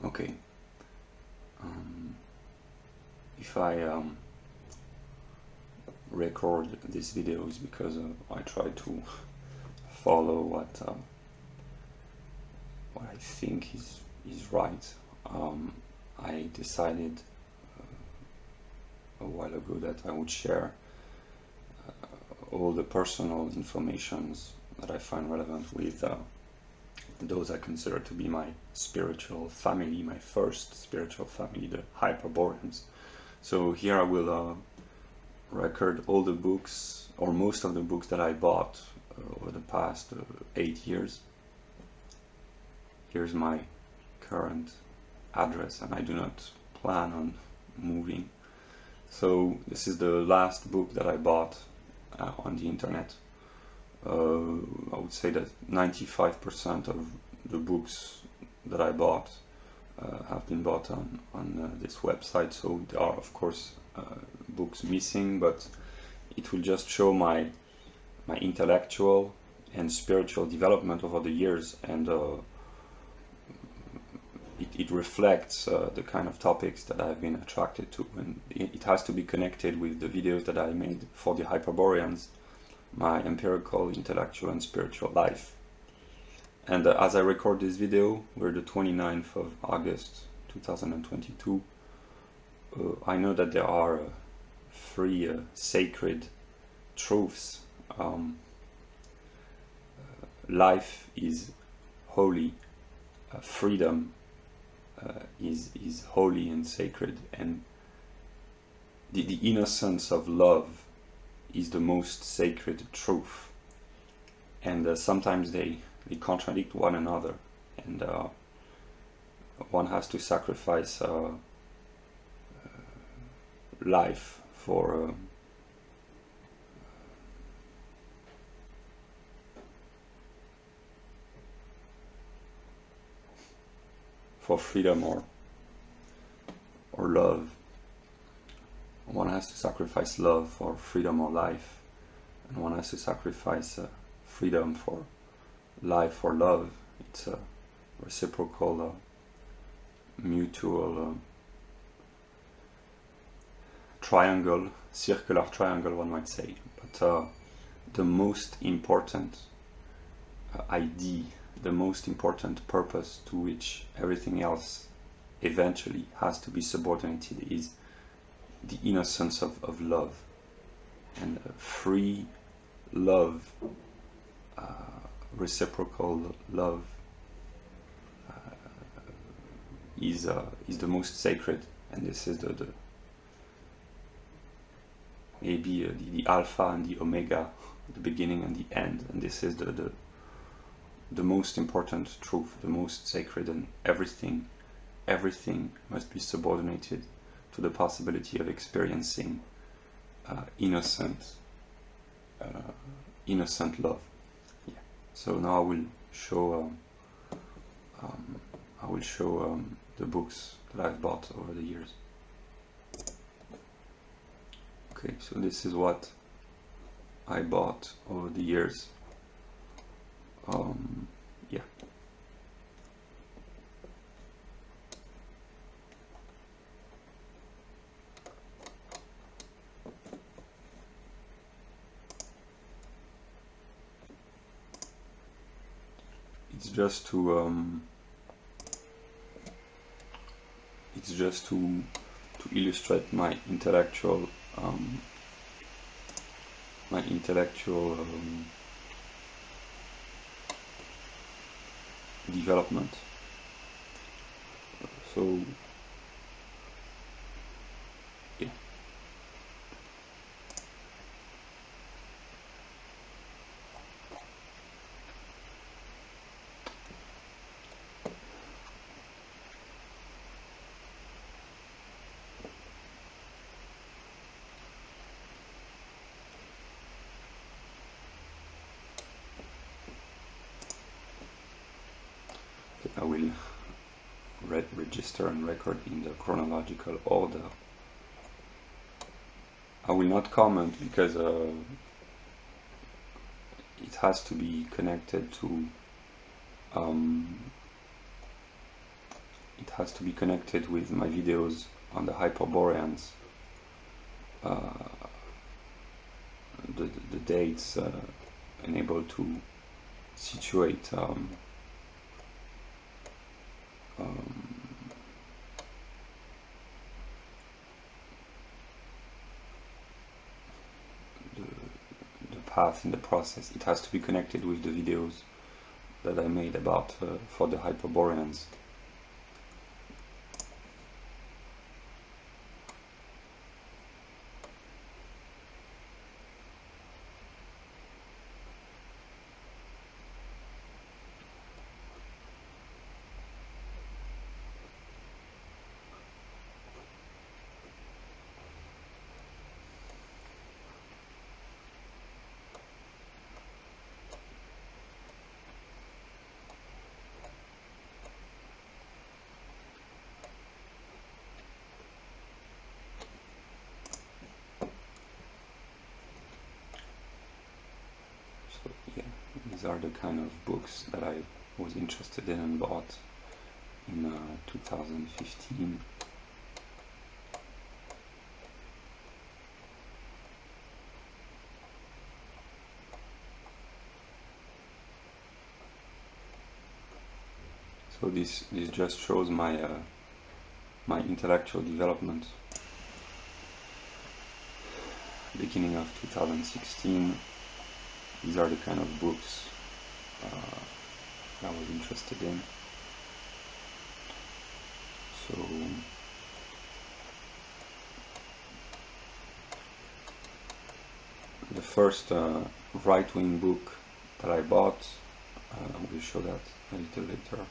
Okay, if I record this video is because I try to follow what I think is right. I decided a while ago that I would share all the personal informations that I find relevant with those I consider to be my spiritual family, my first spiritual family, the Hyperboreans. So here I will record all the books, or most of the books that I bought over the past 8 years. Here's my current address, and I do not plan on moving. So this is the last book that I bought on the internet. I would say that 95% of the books that I bought have been bought on this website, so there are of course books missing, but it will just show my intellectual and spiritual development over the years, and it reflects the kind of topics that I've been attracted to, and it has to be connected with the videos that I made for the Hyperboreans, my empirical, intellectual and spiritual life. And as I record this video, we're the 29th of August 2022, I know that there are 3 sacred truths. Life is holy, freedom is holy and sacred, and the innocence of love is the most sacred truth. And sometimes they contradict one another, and one has to sacrifice life for freedom or love. One has to sacrifice love for freedom or life, and one has to sacrifice freedom for life or love. It's a reciprocal, mutual triangle, circular triangle, one might say. But the most important idea, the most important purpose to which everything else eventually has to be subordinated is the innocence of love. And free love, reciprocal love, is the most sacred, and this is the maybe the alpha and the omega, the beginning and the end, and this is the most important truth, the most sacred, and everything must be subordinated to the possibility of experiencing innocent love. Yeah. So now I will show the books that I've bought over the years. Okay, so this is what I bought over the years. Yeah. It's just to illustrate my intellectual development. So yeah. I will register and record in the chronological order. I will not comment because it has to be connected to has to be connected with my videos on the Hyperboreans. The dates enable to situate the path in the process. It has to be connected with the videos that I made about for the Hyperboreans. So yeah, these are the kind of books that I was interested in and bought in 2015. So this just shows my my intellectual development. Beginning of 2016, these are the kind of books I was interested in. So the first right-wing book that I bought, I will show that a little later.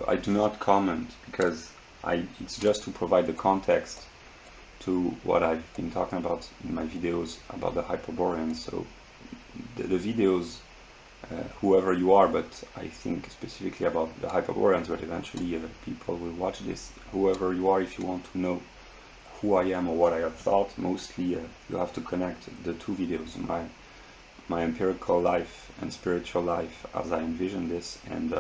I do not comment because it's just to provide the context to what I've been talking about in my videos about the Hyperboreans. So the videos, whoever you are, but I think specifically about the Hyperboreans, but eventually people will watch this. Whoever you are, if you want to know who I am or what I have thought, mostly you have to connect the two videos, my empirical life and spiritual life as I envision this, and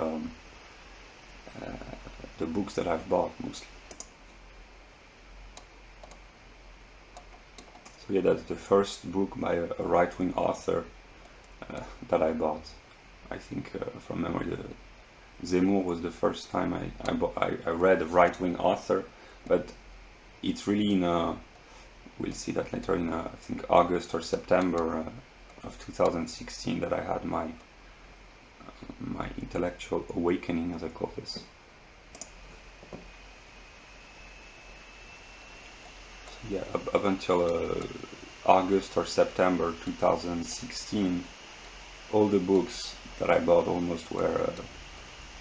the books that I've bought mostly. So yeah, that's the first book by a right-wing author that I bought. I think from memory, Zemmour was the first time I read a right-wing author, but it's really in we'll see that later in I think August or September of 2016 that I had my intellectual awakening, as I call this. So yeah, up until August or September 2016, all the books that I bought almost were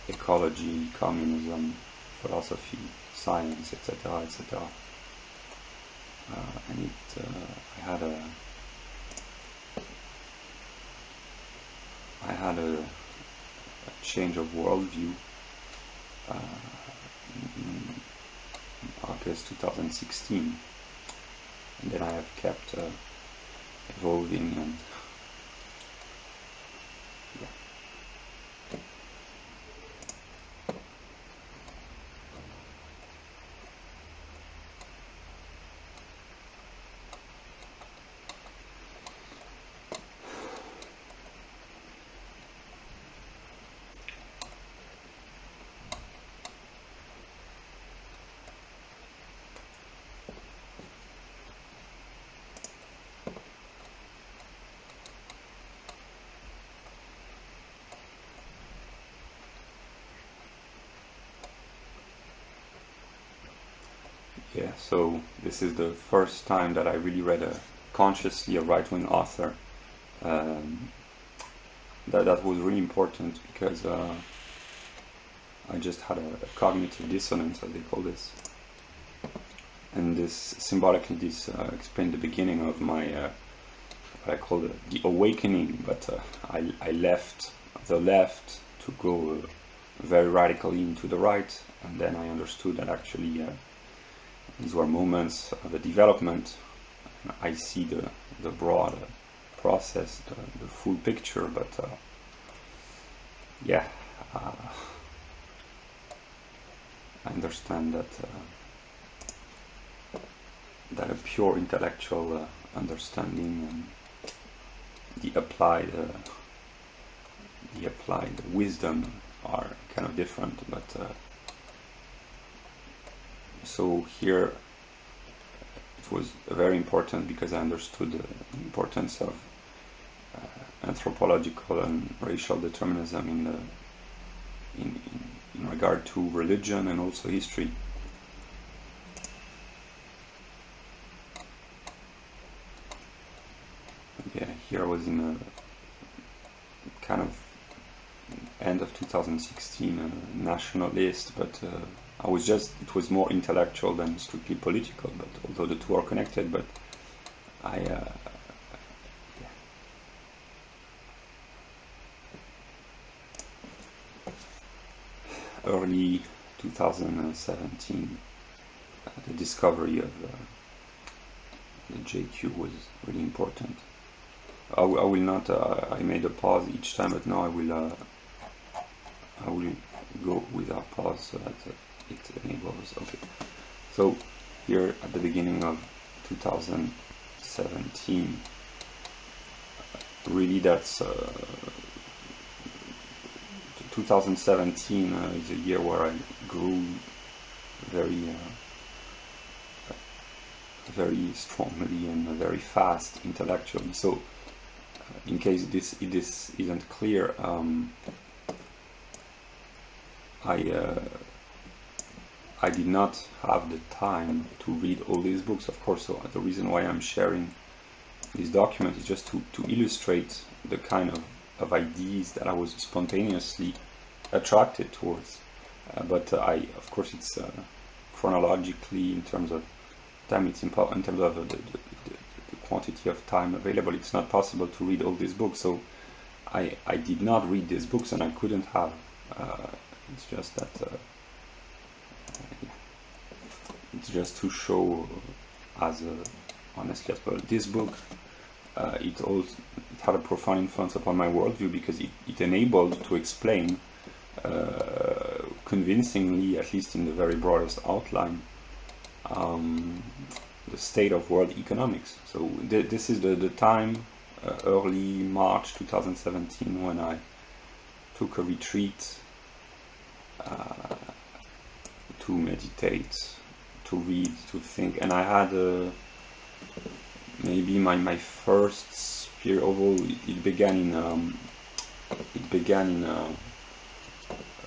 ecology, communism, philosophy, science, etc., etc. And I had a change of worldview in August 2016, and then I have kept evolving and yeah. Yeah, so this is the first time that I really read consciously a right-wing author. that was really important because I just had a cognitive dissonance, as they call this, and this symbolically this explained the beginning of my what I call the awakening. But I left the left to go very radically into the right, and then I understood that actually these were moments of the development. I see the broad process, the full picture, but yeah, I understand that that a pure intellectual understanding and the applied wisdom are kind of different. But so here it was very important because I understood the importance of anthropological and racial determinism in regard to religion and also history. Yeah, here I was in a kind of end of 2016 nationalist, but it was more intellectual than strictly political, but although the two are connected. But I early 2017, the discovery of the JQ was really important. I will not. I made a pause each time, but now I will go without pause so that it enables. Okay. So here at the beginning of 2017, really that's 2017 is a year where I grew very very strongly and very fast intellectually. So in case this isn't clear, I did not have the time to read all these books, of course. So the reason why I'm sharing this document is just to illustrate the kind of ideas that I was spontaneously attracted towards. But of course, it's chronologically, in terms of time, it's important in terms of the quantity of time available. It's not possible to read all these books, so I did not read these books, and I couldn't have. It's just that it's just to show as honestly as well. This book it had a profound influence upon my worldview because it enabled to explain convincingly, at least in the very broadest outline, the state of world economics. So this is the time, early March 2017, when I took a retreat to meditate, to read, to think, and I had maybe my first spirit, although it began in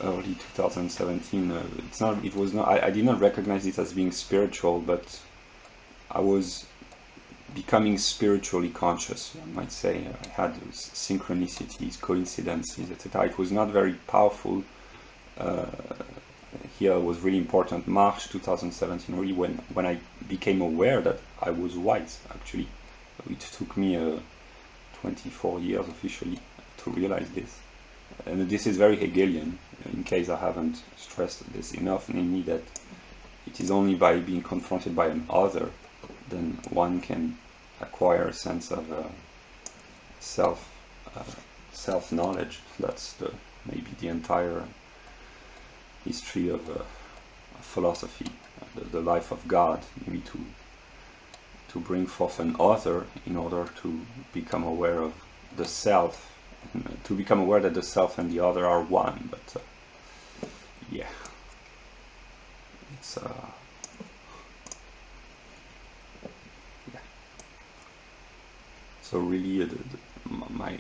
early 2017. I did not recognize it as being spiritual, but I was becoming spiritually conscious, I might say. I had synchronicities, coincidences, etc. It was not very powerful. Here was really important, March 2017, really when I became aware that I was white, actually. It took me 24 years officially to realize this. And this is very Hegelian, in case I haven't stressed this enough, namely that it is only by being confronted by an other then one can acquire a sense of self-knowledge. That's maybe the entire history of philosophy, the life of God, maybe to bring forth an other in order to become aware of the self, to become aware that the self and the other are one. But yeah, it's yeah. So really, my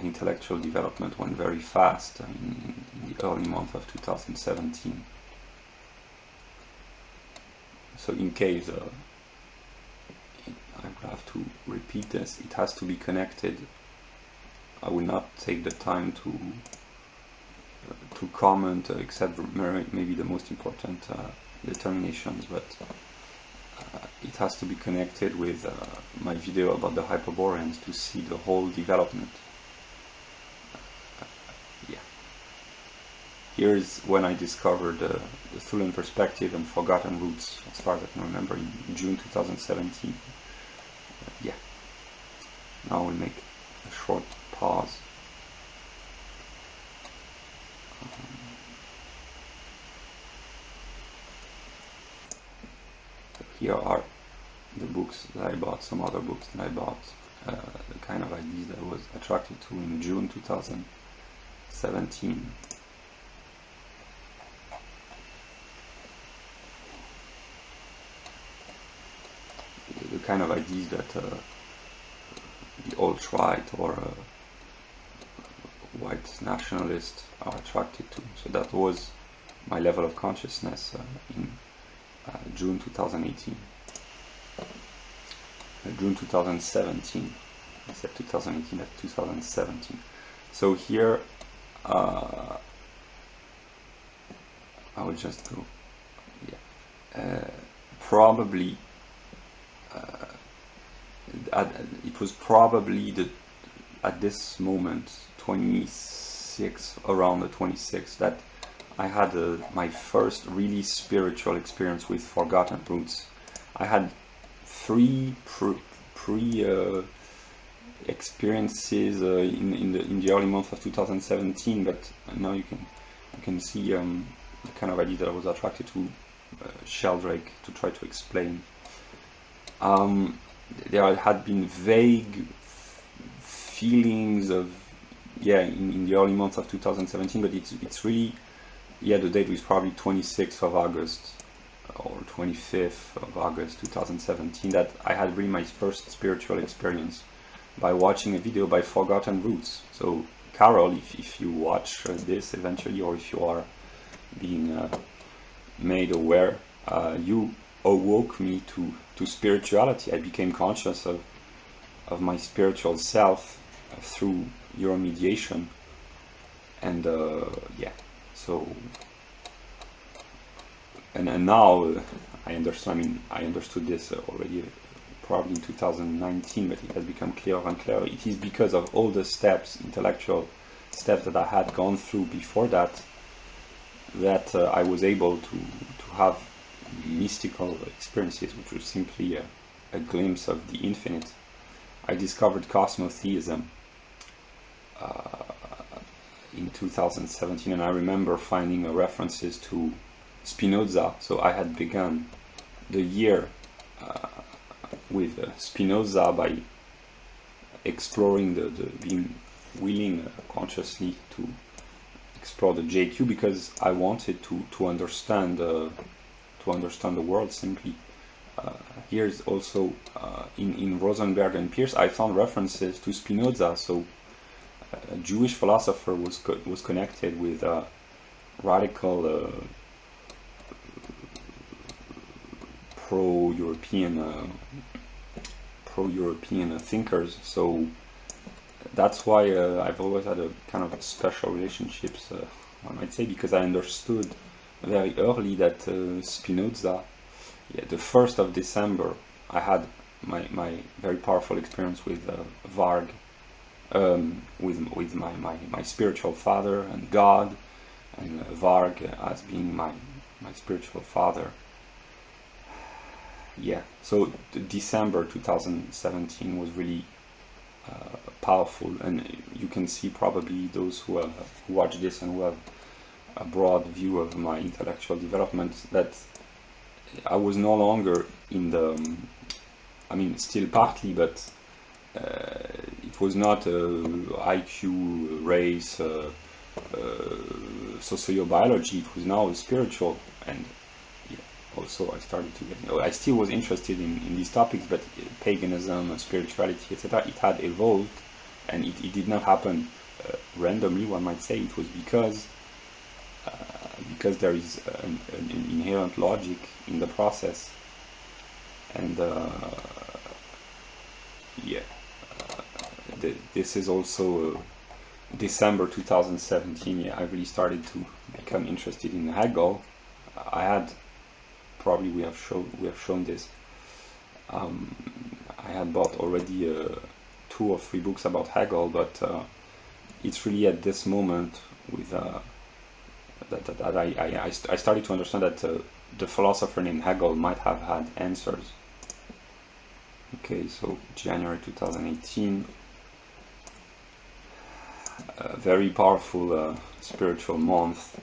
intellectual development went very fast in the early month of 2017. So in case I will have to repeat this, it has to be connected. I will not take the time to comment except maybe the most important determinations, but it has to be connected with my video about the Hyperboreans to see the whole development. Yeah. Here's when I discovered the Thulan perspective and forgotten roots, as far as I can remember, in June 2017. Yeah. Now we'll make a short pause. Here are the books that I bought, some other books that I bought, the kind of ideas that I was attracted to in June 2017. The kind of ideas that the alt-right or white nationalists are attracted to. So that was my level of consciousness in June 2018. June 2017. I said 2018, that's 2017. So here I will just go. Yeah. Probably it was probably at this moment, 26, around the 26th, that I had my first really spiritual experience with forgotten roots. I had three experiences in the early month of 2017, but now you can see the kind of idea that I was attracted to Sheldrake to try to explain. There had been vague feelings of in the early months of 2017, but it's really the date was probably 26th of August or 25th of August 2017 that I had really my first spiritual experience by watching a video by Forgotten Roots. So Carol, if you watch this eventually, or if you are being made aware, you awoke me to spirituality. I became conscious of my spiritual self through your mediation, and so and now I understand. I mean, I understood this already probably in 2019, but it has become clearer and clearer. It is because of all the steps, intellectual steps that I had gone through before that, that I was able to have mystical experiences, which was simply a glimpse of the infinite. I discovered cosmotheism in 2017, and I remember finding references to Spinoza. So I had begun the year with Spinoza by exploring being willing consciously to explore the JQ, because I wanted to understand the world simply. Here's also in Rosenberg and Peirce I found references to Spinoza. So a Jewish philosopher was connected with radical pro-European thinkers. So that's why I've always had a kind of special relationships, I might say, because I understood very early that Spinoza, the 1st of December, I had my very powerful experience with Varg, with my spiritual father and God, and Varg as being my spiritual father. So December 2017 was really powerful, and you can see probably those who watch this and who have a broad view of my intellectual development, that I was no longer in still partly, but it was not IQ, race, sociobiology. It was now spiritual, and also I started to get. I still was interested in these topics, but paganism, spirituality, etc. It had evolved, and it did not happen randomly. One might say it was because because there is an inherent logic in the process, and yeah, this is also December 2017. Yeah, I really started to become interested in Hegel. I had probably we have shown this. I had bought already 2 or 3 books about Hegel, but it's really at this moment with that I started to understand that the philosopher named Hegel might have had answers. Okay, so January 2018, a very powerful spiritual month.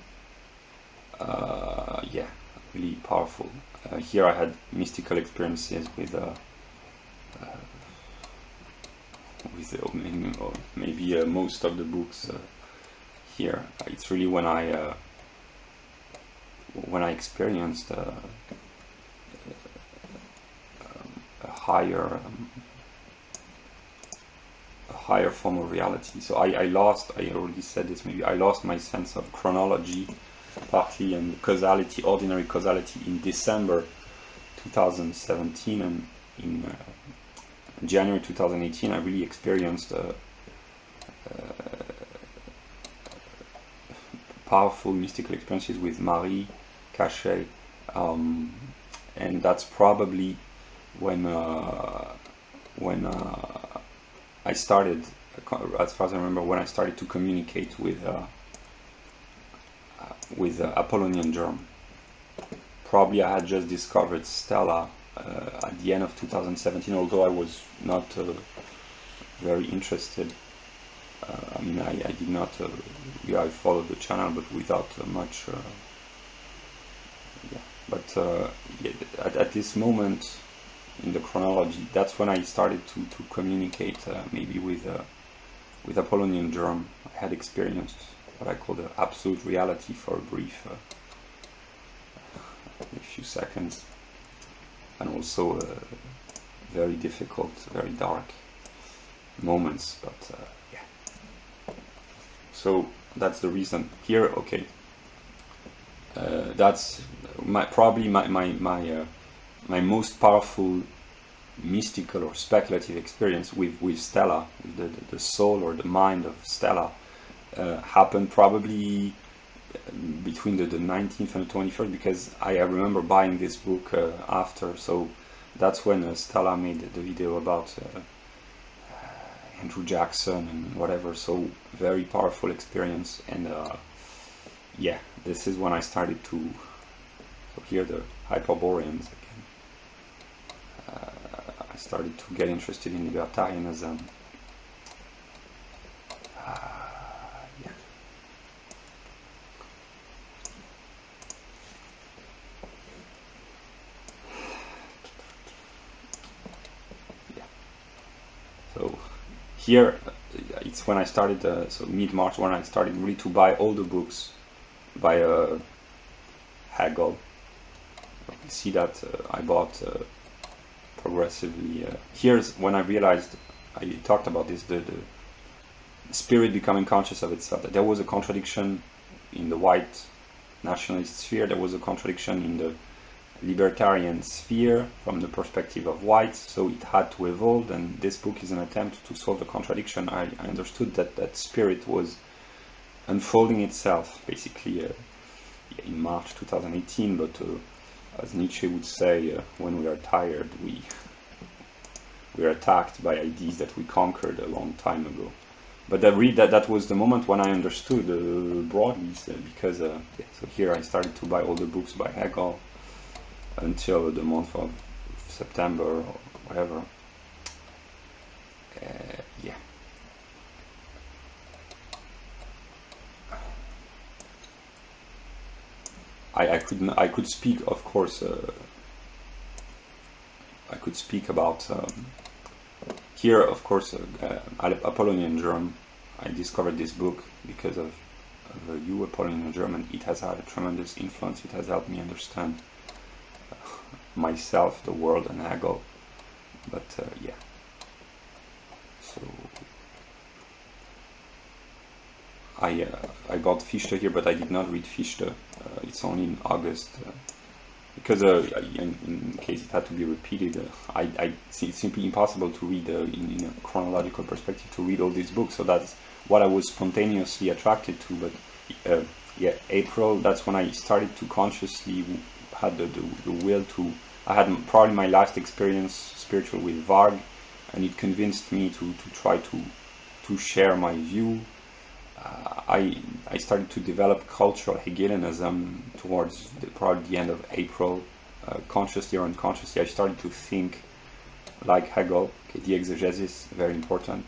Yeah, really powerful. Here I had mystical experiences with maybe most of the books here. It's really when I experienced a higher form of reality. So I already said this, maybe I lost my sense of chronology partly and causality, ordinary causality in December 2017, and in January 2018 I really experienced powerful mystical experiences with Marie Cachet, and that's probably when I started, as far as I remember, when I started to communicate with Apollonian germ. Probably I had just discovered Stella at the end of 2017, although I was not very interested. I mean, I did not, I followed the channel, but without much, yeah. But yeah, at this moment in the chronology, that's when I started to communicate maybe with Apollonian germ. I had experienced what I call the absolute reality for a brief, a few seconds, and also very difficult, very dark moments, but yeah. So that's the reason here. Okay, that's probably my most powerful mystical or speculative experience with Stella, the soul or the mind of Stella, happened probably between the 19th and the 21st, because I remember buying this book after. So that's when Stella made the video about Andrew Jackson and whatever. So very powerful experience, and yeah, this is when I started to hear the Hyperboreans again. I started to get interested in libertarianism. Yeah. Yeah. So here it's when I started, so mid-March, when I started really to buy all the books by Hegel. You see that I bought progressively. Here's when I realized, I talked about this, the spirit becoming conscious of itself, that there was a contradiction in the white nationalist sphere, there was a contradiction in the libertarian sphere from the perspective of whites, so it had to evolve, and this book is an attempt to solve the contradiction. I understood that spirit was unfolding itself basically in March 2018, but as Nietzsche would say, when we are tired, we are attacked by ideas that we conquered a long time ago. But that was the moment when I understood broadly, because so here I started to buy all the books by Hegel until the month of September or whatever. Yeah. I could speak, of course. I could speak about here, of course, Apollonian germ. I discovered this book because of you, Apollonian germ, and it has had a tremendous influence. It has helped me understand myself, the world, and Hegel. But yeah. So I bought Fichte here, but I did not read Fichte. it's only in August. Because in case it had to be repeated, it's simply impossible to read in a chronological perspective to read all these books. So that's what I was spontaneously attracted to. But yeah, April, that's when I started to consciously had the will to. I had probably my last experience spiritual with Varg, and it convinced me to try to share my view. I started to develop cultural Hegelianism towards probably the end of April, consciously or unconsciously. I started to think like Hegel. Okay, the exegesis, very important.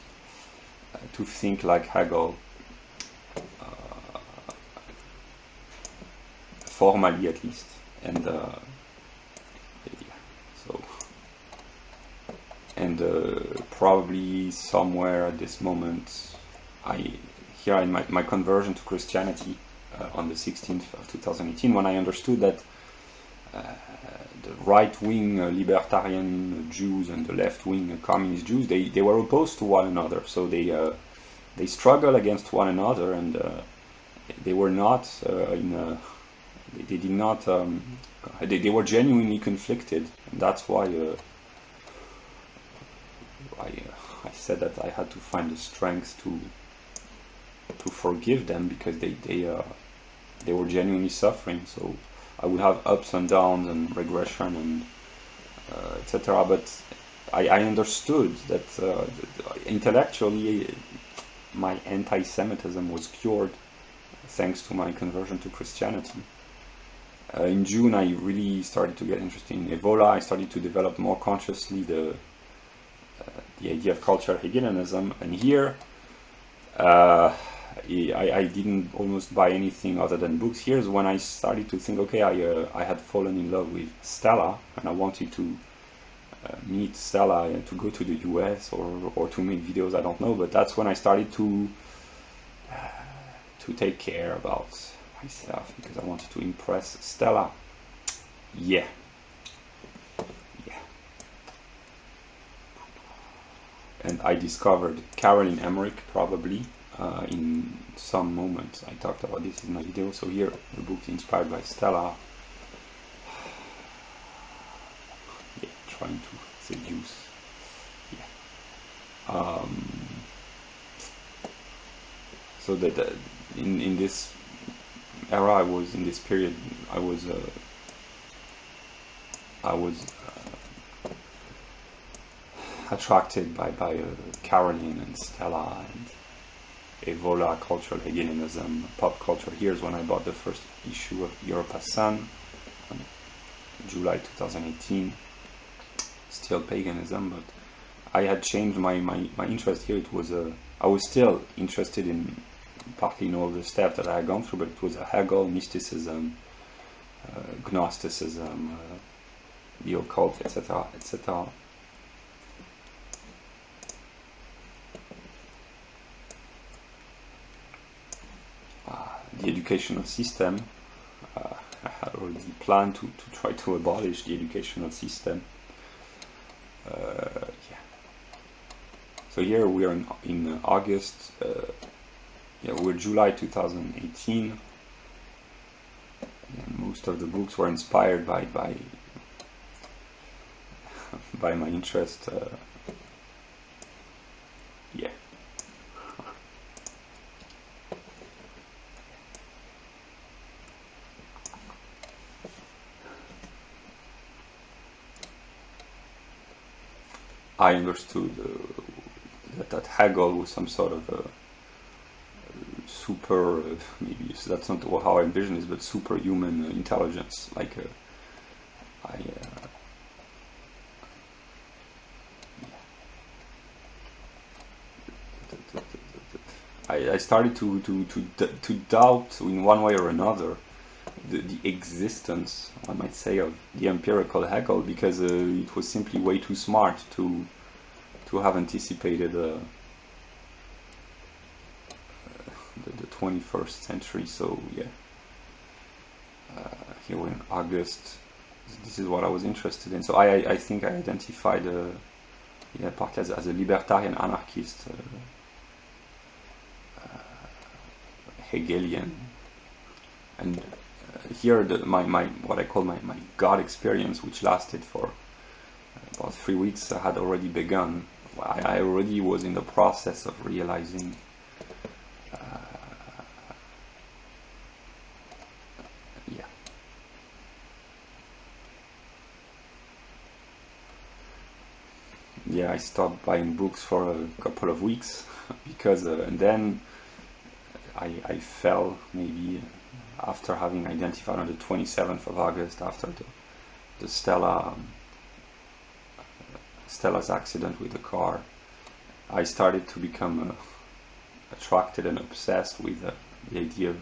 To think like Hegel, formally at least, and so, and probably somewhere at this moment, here in my conversion to Christianity on the 16th of 2018, when I understood that the right-wing libertarian Jews and the left-wing communist Jews, they were opposed to one another, so they struggle against one another, and they were not they did not they were genuinely conflicted, and that's why I said that I had to find the strength to forgive them, because they were genuinely suffering. So I would have ups and downs and regression and etc. But I understood that intellectually my anti-Semitism was cured thanks to my conversion to Christianity. In June, I really started to get interested in Ebola. I started to develop more consciously the idea of cultural Hegelianism, and here I didn't almost buy anything other than books. Here's when I started to think, okay, I had fallen in love with Stella, and I wanted to meet Stella and to go to the US or to make videos, I don't know, but that's when I started to take care about myself, because I wanted to impress Stella. Yeah. And I discovered Caroline Emmerich probably in some moments. I talked about this in my video. So here, the book inspired by Stella. Yeah, trying to seduce. Yeah. So that in this era, I was in this period. I was attracted by Caroline and Stella and Evola, cultural Hegelianism, pop culture. Here's when I bought the first issue of Europa Sun, July 2018. Still paganism, but I had changed my interest here. It was I was still interested in partly in all the steps that I had gone through, but it was a Hegel, mysticism, Gnosticism, the occult, etc., etc. The educational system. I had already planned to try to abolish the educational system. Yeah. So here we are in August. Yeah, we're July 2018. And most of the books were inspired by my interest. Yeah. I understood that Hegel was some sort of a super, maybe so that's not how I envision it, but superhuman intelligence. Like I started to doubt in one way or another the existence, I might say, of the empirical Hegel, because it was simply way too smart to have anticipated the 21st century. So yeah, here we're in August. This is what I was interested in. So I think I identified yeah, partly as a libertarian anarchist, Hegelian, and here my what I call my God experience, which lasted for about 3 weeks, had already begun. I already was in the process of realizing yeah, I stopped buying books for a couple of weeks because and then I fell maybe after having identified on the 27th of August, after the Stella's accident with the car. I started to become attracted and obsessed with the idea of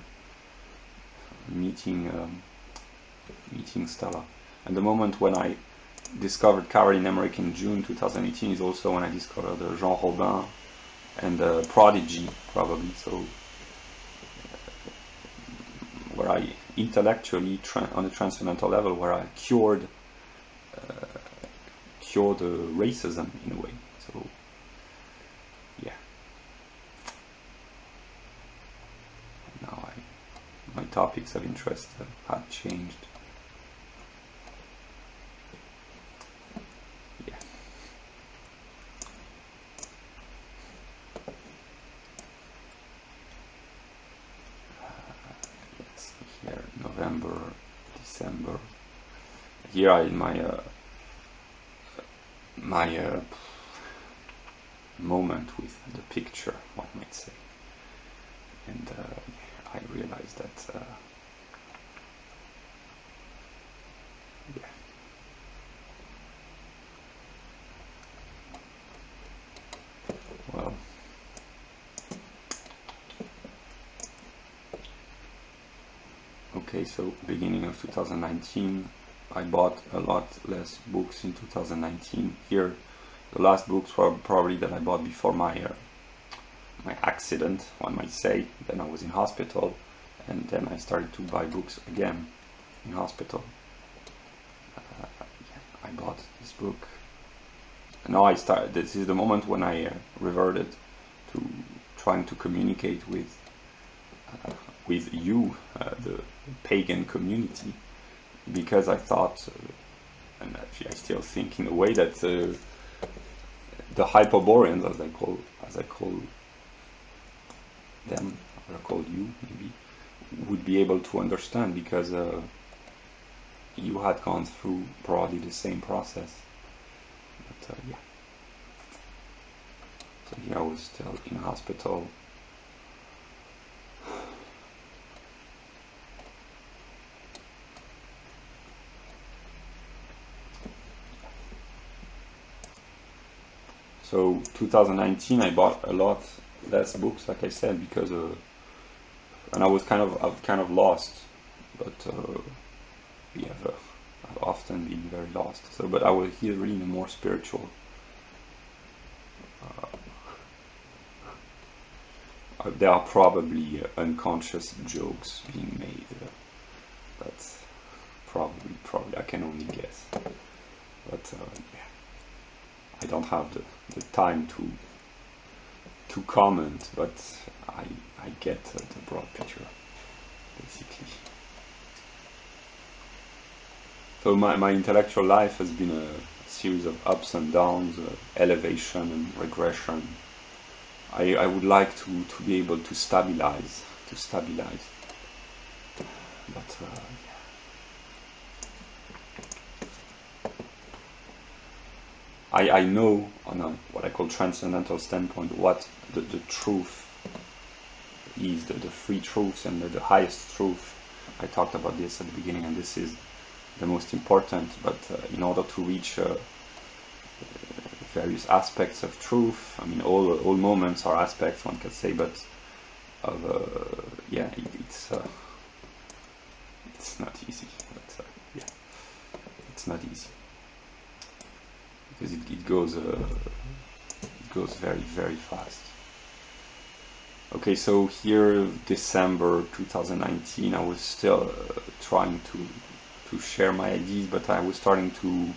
meeting Stella. And the moment when I discovered Caroline Emmerich in June 2018 is also when I discovered Jean Robin and Prodigy, probably. So where I intellectually, on a transcendental level, where I cured racism in a way. So yeah, now my topics of interest have changed. Yeah. Yes, here November, December. Here in my moment with the picture, one might say, and I realized that yeah. Well, okay, so beginning of 2019, I bought a lot less books in 2019. Here, the last books were probably that I bought before my accident, one might say. Then I was in hospital, and then I started to buy books again in hospital. I bought this book. And now this is the moment when I reverted to trying to communicate with you, the pagan community, because I thought, and actually I still think in a way, that the Hyperboreans, as I call them, or I call you maybe, would be able to understand, because you had gone through probably the same process. But yeah. So here I was still in hospital. So 2019 I bought a lot less books, like I said, because and I was kind of lost, but yeah, I've often been very lost. So, but I was here really in a more spiritual. There are probably unconscious jokes being made. That's probably I can only guess. But yeah. I don't have the time to comment, but I get the broad picture, basically. So my intellectual life has been a series of ups and downs, elevation and regression. I would like to be able to stabilize, but yeah. I know on a what I call transcendental standpoint what the truth is, the three truths, and the highest truth. I talked about this at the beginning, and this is the most important. But in order to reach various aspects of truth, I mean, all moments are aspects, one could say, but yeah, it's not easy. But yeah, it's not easy. Because it goes very, very fast. Okay, so here, December 2019, I was still trying to share my ideas, but I was starting to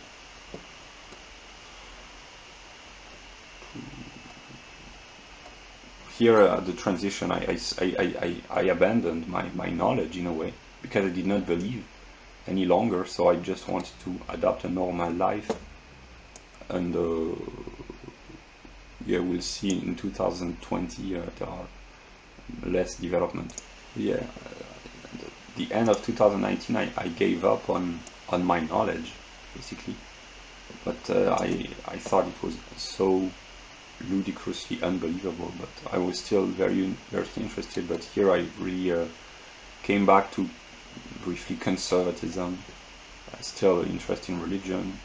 here the transition. I abandoned my knowledge in a way, because I did not believe any longer, so I just wanted to adopt a normal life. And yeah, we'll see in 2020 there are less development. Yeah, the end of 2019 I gave up on my knowledge, basically. But I thought it was so ludicrously unbelievable, but I was still very interested. But here I really came back to briefly conservatism, still interest in religion,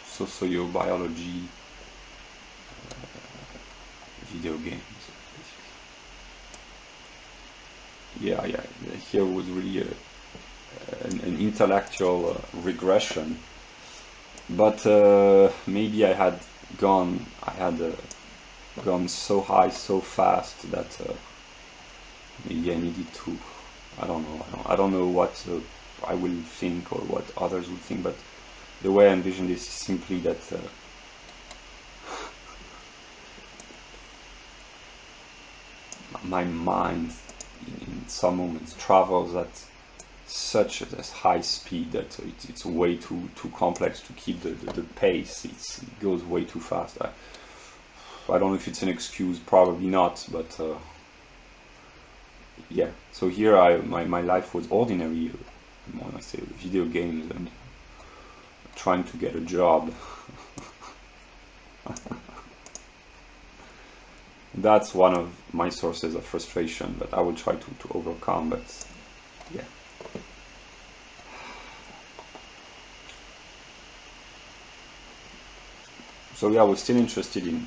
sociobiology, video games. Yeah, here was really an intellectual regression, but maybe I had gone so high so fast that maybe I needed to, I don't know what I will think or what others would think, but the way I envision this is simply that my mind in some moments travels at such a high speed that it's way too complex to keep the pace. It goes way too fast. I don't know if it's an excuse, probably not, but yeah. So here my life was ordinary when I say video games and trying to get a job. That's one of my sources of frustration, but I will try to overcome. But yeah. So yeah, I was still interested in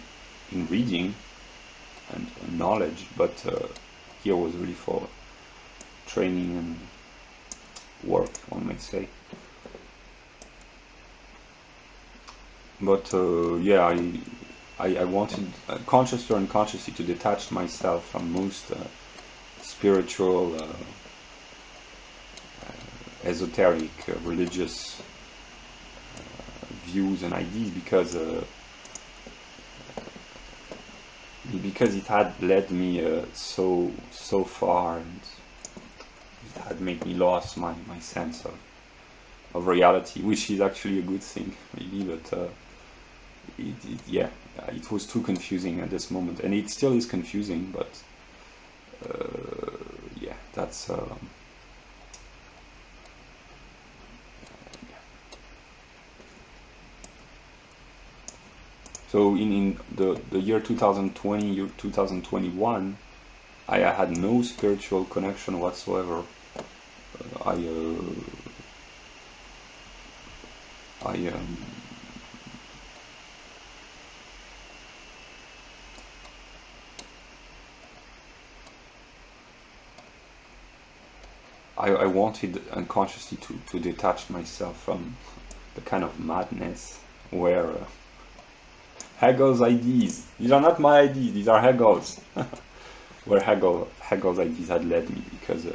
reading and knowledge, but here was really for training and work, one might say. But yeah, I wanted consciously or unconsciously to detach myself from most spiritual, esoteric, religious views and ideas, because it had led me so far, and it had made me lost my sense of reality, which is actually a good thing, maybe, but yeah, it was too confusing at this moment, and it still is confusing, but yeah, that's yeah. So in the year 2020, 2021, I had no spiritual connection whatsoever. I wanted unconsciously to detach myself from the kind of madness where Hegel's ideas, these are not my ideas, these are Hegel's, where Hegel's ideas had led me, because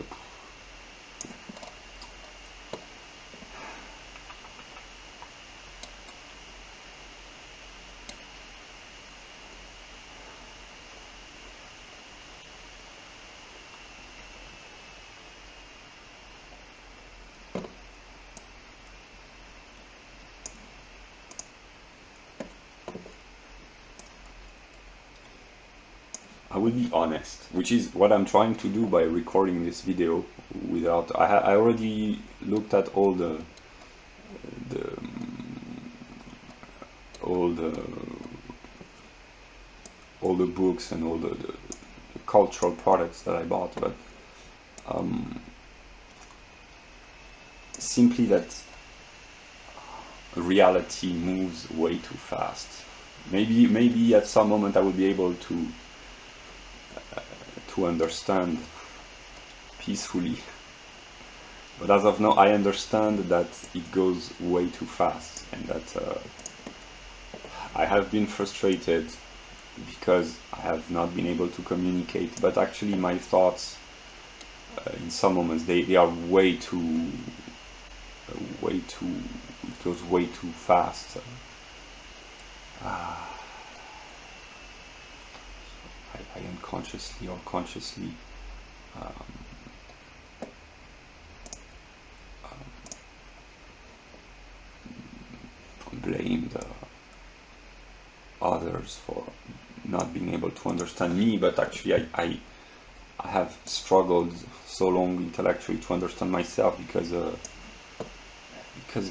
I will be honest, which is what I'm trying to do by recording this video without. I already looked at all the books and all the cultural products that I bought, but simply that reality moves way too fast. Maybe at some moment I will be able to understand peacefully, but as of now I understand that it goes way too fast, and that I have been frustrated because I have not been able to communicate, but actually my thoughts in some moments they are way too it goes way too fast. I unconsciously or consciously blamed others for not being able to understand me, but actually I have struggled so long intellectually to understand myself because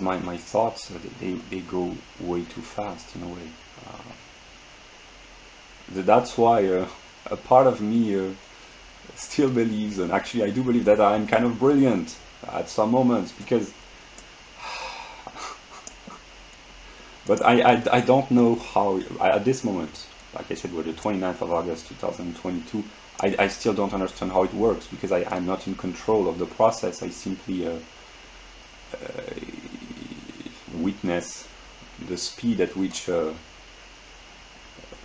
my thoughts they go way too fast in a way. That's why a part of me still believes, and actually I do believe, that I'm kind of brilliant at some moments, because but I don't know how, at this moment, like I said, we're the 29th of August 2022, I still don't understand how it works, because I'm not in control of the process. I simply witness the speed at which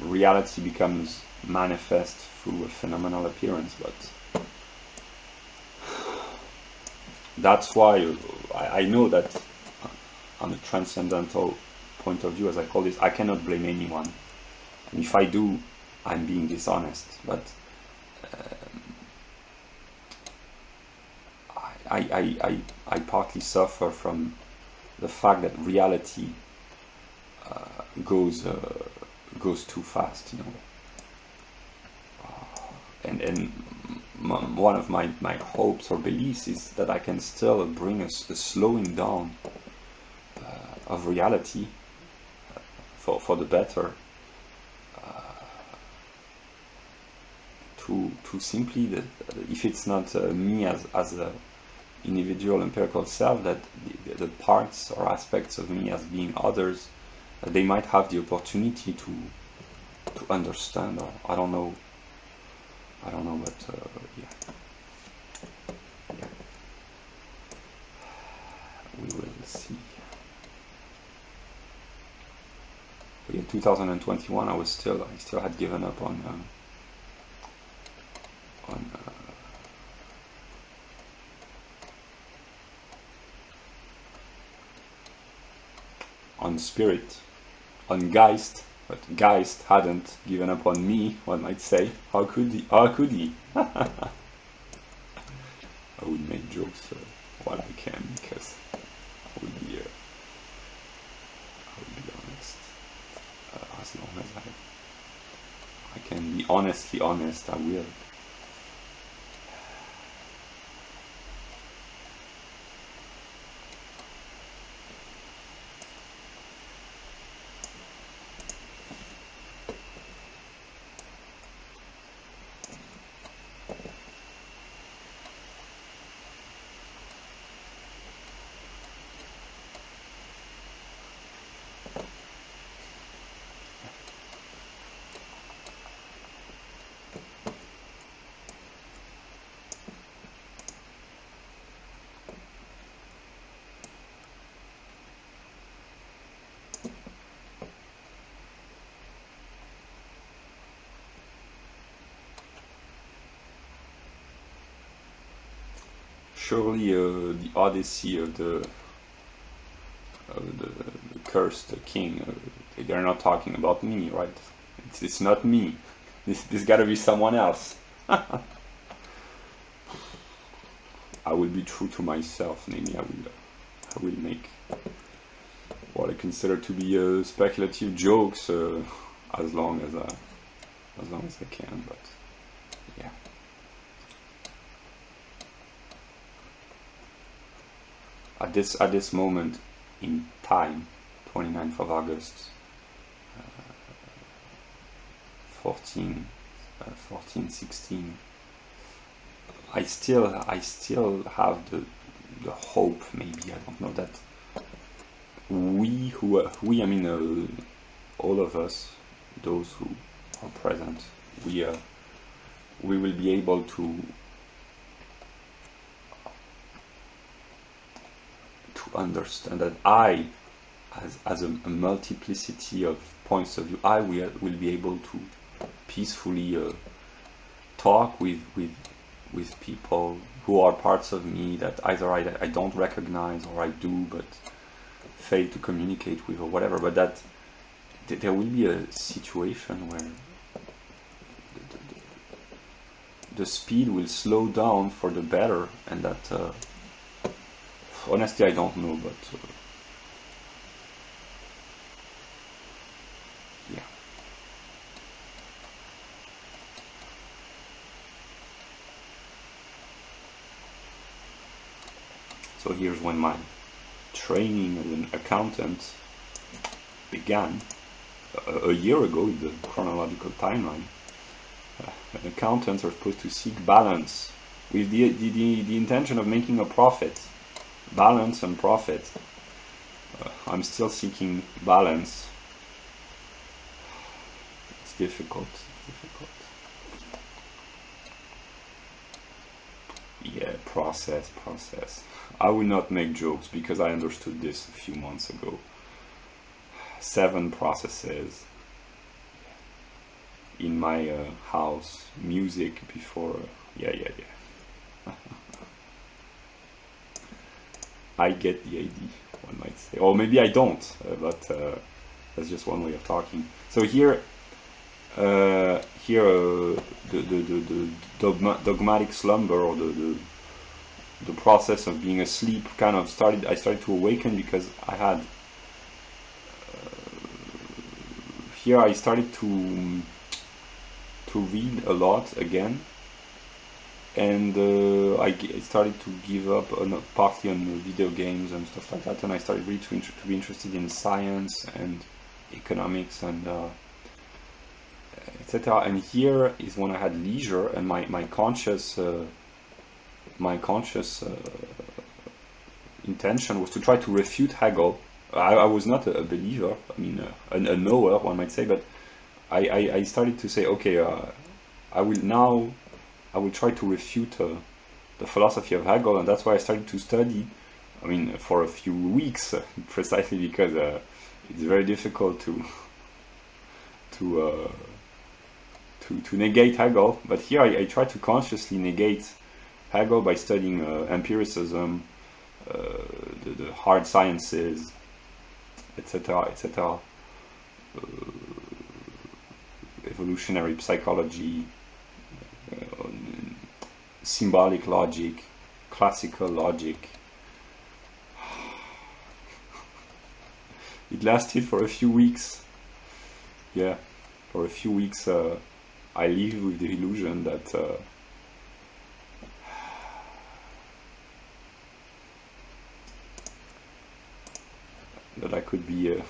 reality becomes manifest through a phenomenal appearance. But that's why I know that on a transcendental point of view, as I call this, I cannot blame anyone, and if I do, I'm being dishonest. But I partly suffer from the fact that reality goes too fast, you know. And one of my hopes or beliefs is that I can still bring a slowing down of reality for the better, to simply, that if it's not me as a individual empirical self, that the parts or aspects of me as being others, they might have the opportunity to understand, or I don't know, but yeah, we will see. But in 2021, I still had given up on spirit, on Geist, but Geist hadn't given up on me, one might say. How could he? I would make jokes while I can, because I would be honest. As long as I can be honestly honest, I will. Surely the Odyssey of the cursed king, they're not talking about me, right? It's not me. This gotta be someone else. I will be true to myself, namely I will make what I consider to be speculative jokes as long as I can, but yeah. At this moment in time, 29th of August, 1416, I still have the hope, maybe, I don't know, that we I mean all of us, those who are present, we will be able to understand that I, as a multiplicity of points of view, I will be able to peacefully talk with people who are parts of me that either I don't recognize, or I do but fail to communicate with, or whatever, but that there will be a situation where the speed will slow down for the better, and that honestly I don't know, but So here's when my training as an accountant began, a year ago in the chronological timeline. Accountants are supposed to seek balance with the intention of making a profit. Balance and profit. I'm still seeking balance. It's difficult. Yeah, process. I will not make jokes because I understood this a few months ago. 7 processes in my house, music before, yeah. I get the idea, one might say, or maybe I don't, but that's just one way of talking. So here, the dogmatic slumber, or the process of being asleep, kind of started. I started to awaken because I had. Here I started to read a lot again, and I started to give up partly on video games and stuff like that, and I started really to be interested in science and economics and etc. And here is when I had leisure, and my conscious intention was to try to refute Hegel. I was not a believer, I mean a knower, one might say, but I started to say, okay, I will try to refute the philosophy of Hegel, and that's why I started to study, I mean, for a few weeks, precisely because it's very difficult to negate Hegel. But here I try to consciously negate Hegel by studying empiricism, the hard sciences, etc., evolutionary psychology, symbolic logic, classical logic. It lasted for a few weeks. Yeah, for a few weeks I lived with the illusion that that I could be I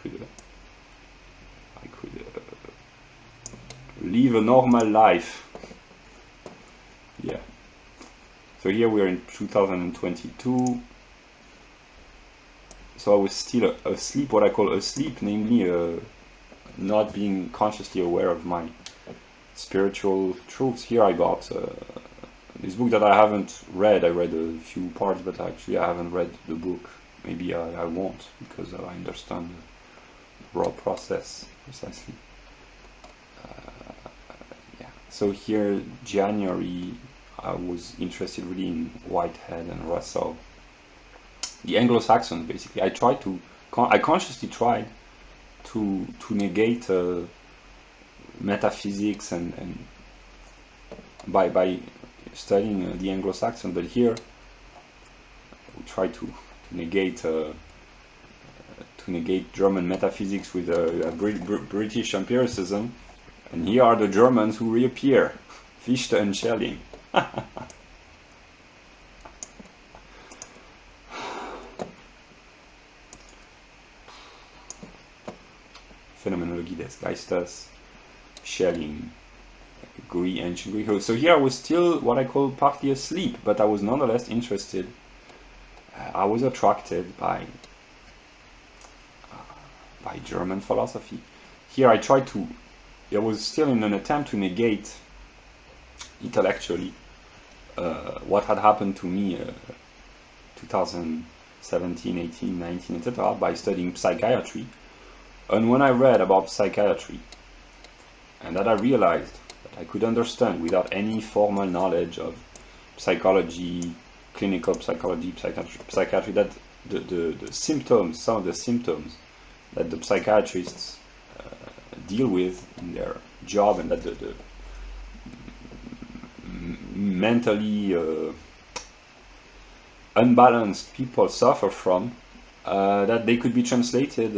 could live a normal life. Yeah. So here we are in 2022. So I was still asleep, what I call asleep, namely not being consciously aware of my spiritual truths. Here I got this book that I haven't read. I read a few parts, but actually I haven't read the book. Maybe I won't, because I understand the raw process precisely. Yeah. So here, January, I was interested really in Whitehead and Russell. The Anglo-Saxons, basically. I consciously tried to negate metaphysics and by studying the Anglo-Saxon, but here we try to negate German metaphysics with British empiricism, and here are the Germans who reappear, Fichte and Schelling. Phenomenologie des Geistes, Schelling, ancient Greek. So here I was still what I call partly asleep, but I was nonetheless interested. I was attracted by German philosophy. Here I tried to. I was still in an attempt to negate intellectually what had happened to me 2017, 18, 19, etc. by studying psychiatry. And when I read about psychiatry, and that I realized that I could understand without any formal knowledge of psychology, clinical psychology, psychiatry, that the symptoms, some of the symptoms that the psychiatrists deal with in their job, and that the mentally unbalanced people suffer from, that they could be translated.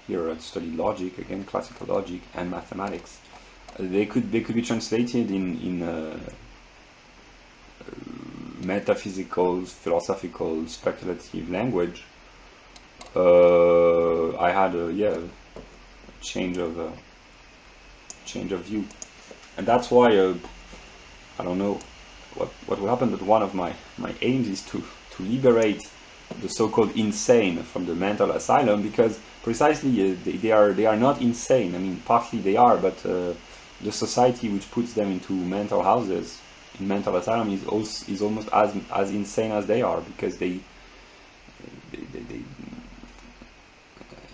Here I studied logic again, classical logic and mathematics. They could be translated in metaphysical, philosophical, speculative language, I had a change of view, and that's why I don't know what will happen, but one of my aims is to liberate the so-called insane from the mental asylum, because precisely they are not insane. I mean, partly they are, but the society which puts them into mental houses, in mental asylum, is almost as insane as they are, because they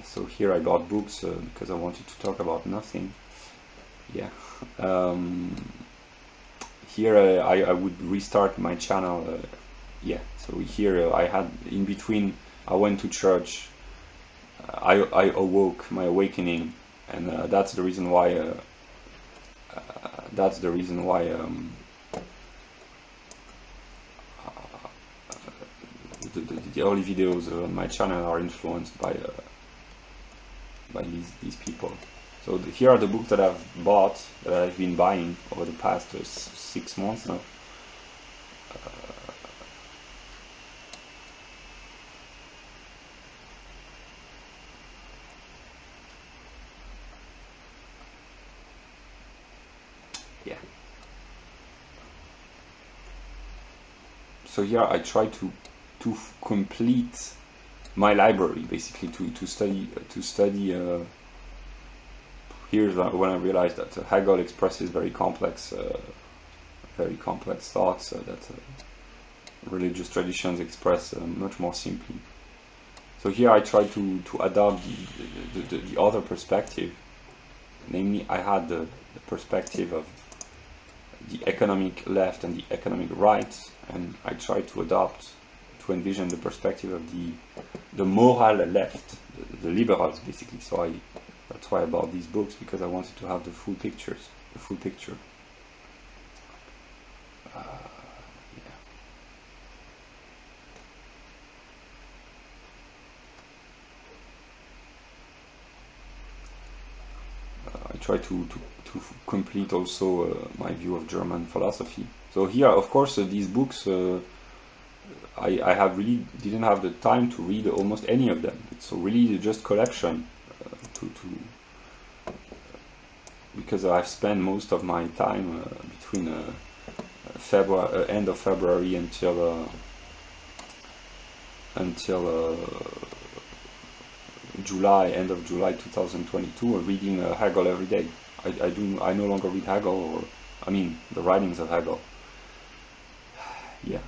so here I bought books because I wanted to talk about nothing. Yeah. Here I would restart my channel. Yeah. So here I had, in between, I went to church. I awoke, my awakening, and that's the reason why. The early videos on my channel are influenced by these people. So here are the books that I've bought, that I've been buying over the past 6 months now. Yeah. So here I try to complete my library, basically to study. Here's when I realized that Hegel expresses very complex thoughts that religious traditions express much more simply. So here I try to adopt the other perspective. Namely, I had the perspective of the economic left and the economic right, and I try to envision the perspective of the moral left, the liberals, basically. So that's why I bought these books, because I wanted to have the full picture. Yeah. I try to complete also my view of German philosophy. So here, of course, these books, I have really didn't have the time to read almost any of them. So really just collection, because I've spent most of my time between end of February until July, end of July 2022, reading Hegel every day. I no longer read Hegel, or I mean the writings of Hegel. Yeah.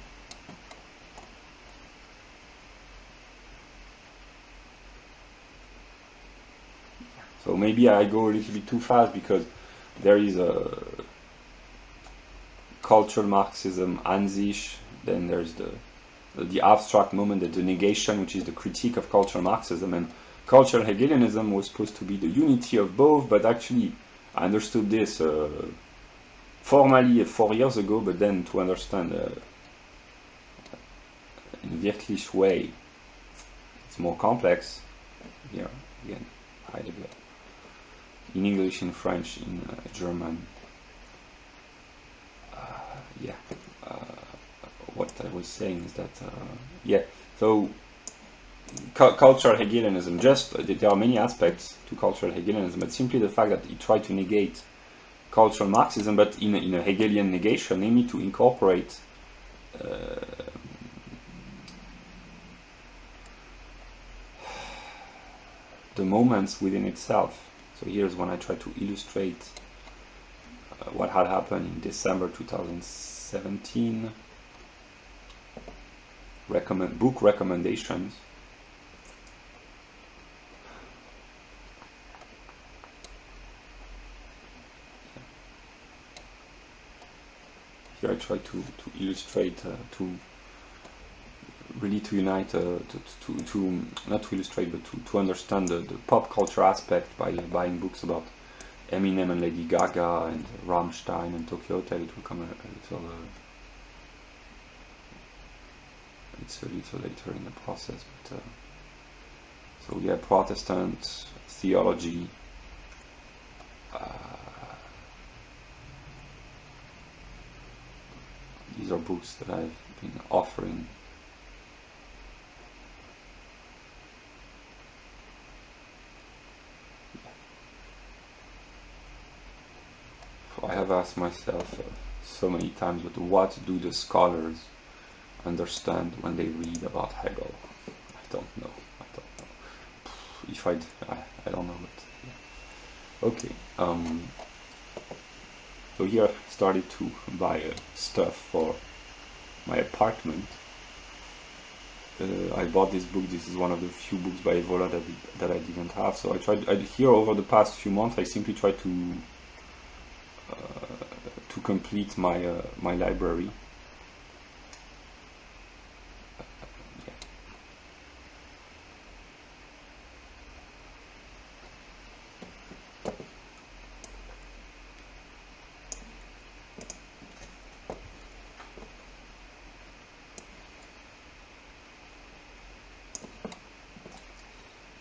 So maybe I go a little bit too fast, because there is a cultural Marxism, Ansicht, then there's the abstract moment, the negation, which is the critique of cultural Marxism, and cultural Hegelianism was supposed to be the unity of both, but actually I understood this formally 4 years ago, but then to understand in a Wirklich way, it's more complex. Here again, Heidegger. In English, in French, in German. What I was saying is that, so cultural Hegelianism, there are many aspects to cultural Hegelianism, but simply the fact that it tried to negate cultural Marxism, but in a Hegelian negation, namely to incorporate the moments within itself. So here's when I try to illustrate what had happened in December 2017. Book recommendations. Here I try to illustrate, really to unite, to not to illustrate, but to understand the pop culture aspect by buying books about Eminem and Lady Gaga and Rammstein and Tokyo Hotel. It will come a little, it's a little later in the process, but so yeah, Protestant theology, these these are books that I've been offering. I have asked myself so many times, but what do the scholars understand when they read about Hegel? I don't know. If I don't know, but yeah. Okay. So here I started to buy stuff for my apartment. I bought this book. This is one of the few books by Evola that I didn't have. So I tried. Here over the past few months, I simply tried to complete my library.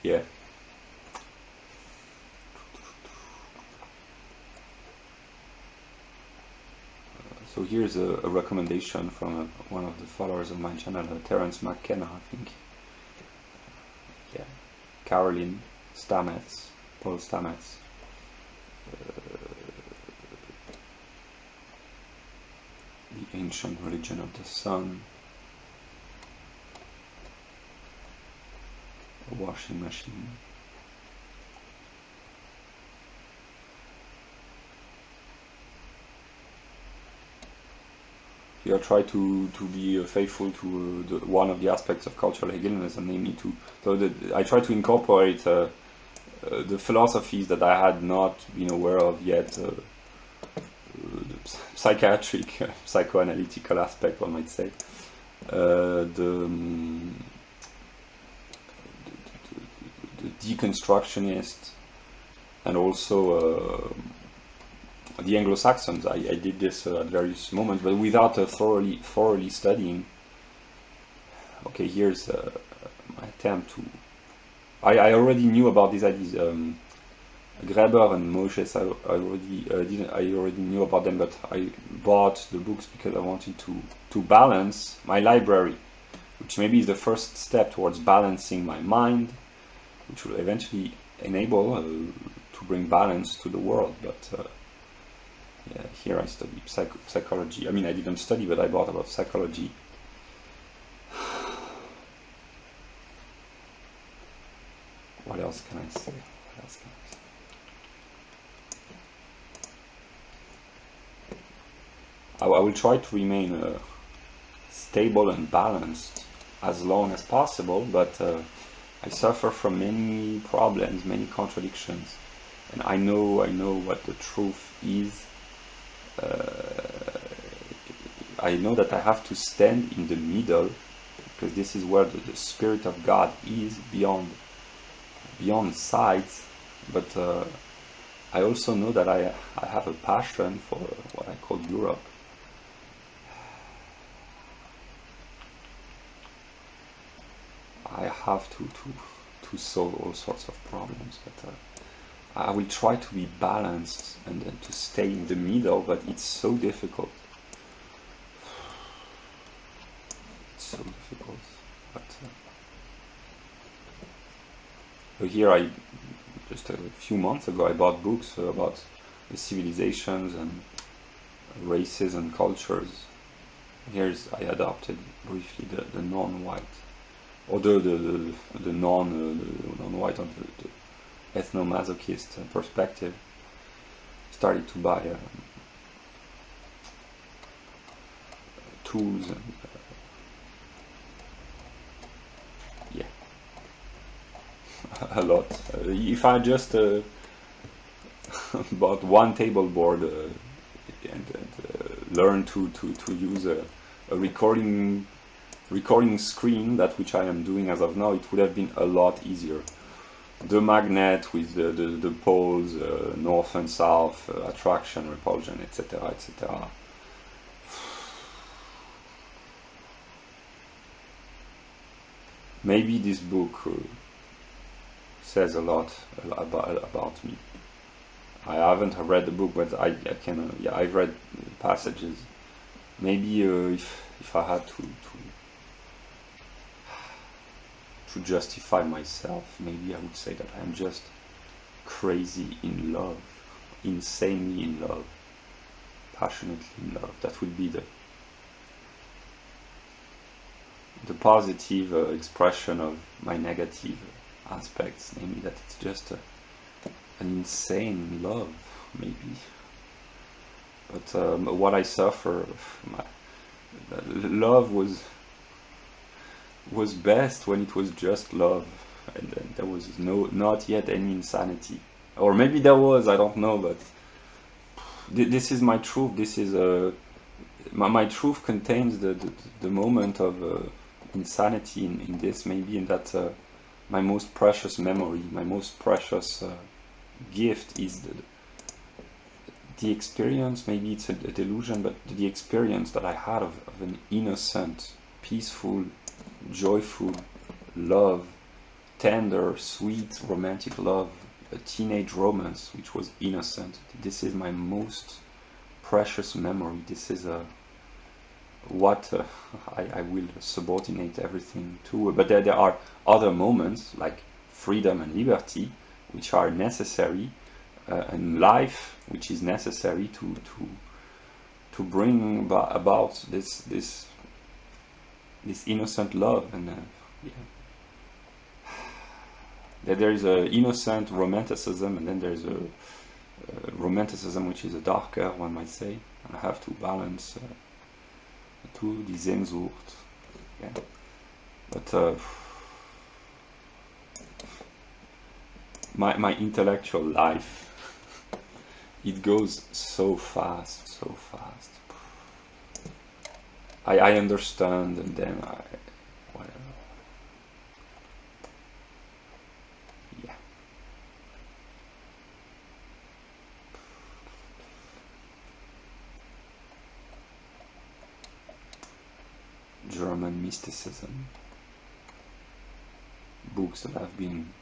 Yeah. So here's a recommendation from one of the followers of my channel, Terence McKenna, I think. Yeah, Caroline Stamets, Paul Stamets. The Ancient Religion of the Sun. A washing machine. Here I try to be faithful to one of the aspects of cultural Hegelianism, namely I try to incorporate the philosophies that I had not been aware of yet, the psychiatric, psychoanalytical aspect, one might say, the deconstructionist, and also the Anglo-Saxons. I did this at various moments, but without thoroughly studying. Okay, here's my attempt to. I already knew about these ideas. Greber and Moses, I already knew about them, but I bought the books because I wanted to balance my library, which maybe is the first step towards balancing my mind, which will eventually enable to bring balance to the world. But yeah, here I study psychology. I mean, I didn't study, but I bought about psychology. What else can I say? I will try to remain stable and balanced as long as possible, but I suffer from many problems, many contradictions, and I know what the truth is. I know that I have to stand in the middle, because this is where the Spirit of God is, beyond sides. But I also know that I have a passion for what I call Europe. I have to solve all sorts of problems, but I will try to be balanced and then to stay in the middle, but it's so difficult. It's so difficult. But here just a few months ago, I bought books about the civilizations and races and cultures. I adopted briefly the non-white, or the non-white, or the ethnomasochist perspective. Started to buy tools and yeah, a lot. If I just bought one table board and learn to use a recording screen, that which I am doing as of now, it would have been a lot easier. The magnet with the poles, north and south, attraction, repulsion, etc., etc. Maybe this book says a lot about me. I haven't read the book, but I can. I've read passages maybe if I had to justify myself, maybe I would say that I'm just crazy in love, insanely in love, passionately in love. That would be the positive expression of my negative aspects, namely that it's just an insane love, maybe. But what I suffer, love was best when it was just love, and then there was not yet any insanity, or maybe there was, I don't know. But this is my truth. This is my truth contains the moment of insanity in this, maybe, in that my most precious memory, my most precious gift is the experience. Maybe it's a delusion, but the experience that I had of an innocent, peaceful, joyful love, tender, sweet, romantic love, a teenage romance which was innocent. This is my most precious memory. This is what I will subordinate everything to. But there are other moments like freedom and liberty, which are necessary, and life, which is necessary to bring about this innocent love. And yeah. There is a innocent romanticism, and then there's a romanticism which is a darker, one might say. And I have to balance two, die Sehnsucht. Yeah. But my intellectual life, it goes so fast, so fast. I understand, and then whatever. Yeah. German mysticism, books that I've been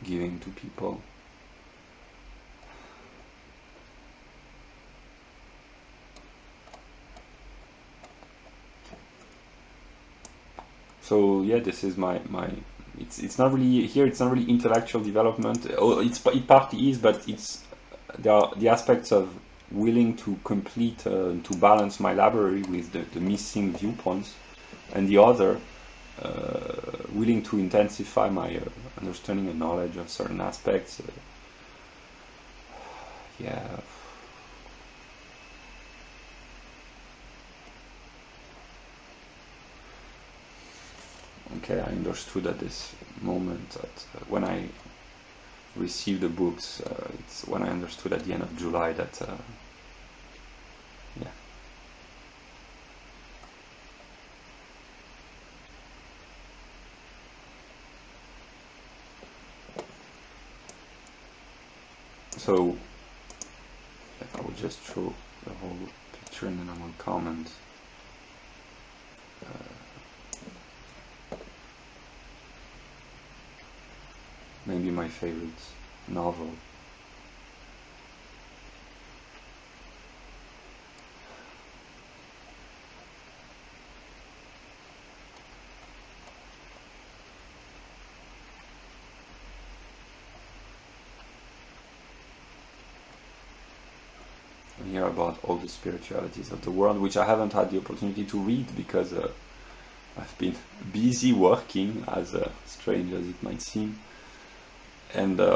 giving to people. So yeah, this is my it's not really here. It's not really intellectual development. Oh, it partly is, but there are the aspects of willing to complete to balance my library with the missing viewpoints, and the other willing to intensify my understanding and knowledge of certain aspects. Yeah. Okay, I understood at this moment that when I received the books, it's when I understood at the end of July that yeah. So I will just show the whole picture and then I will comment. Maybe my favorite novel. And here about all the spiritualities of the world, which I haven't had the opportunity to read because I've been busy working, as strange as it might seem. And yeah,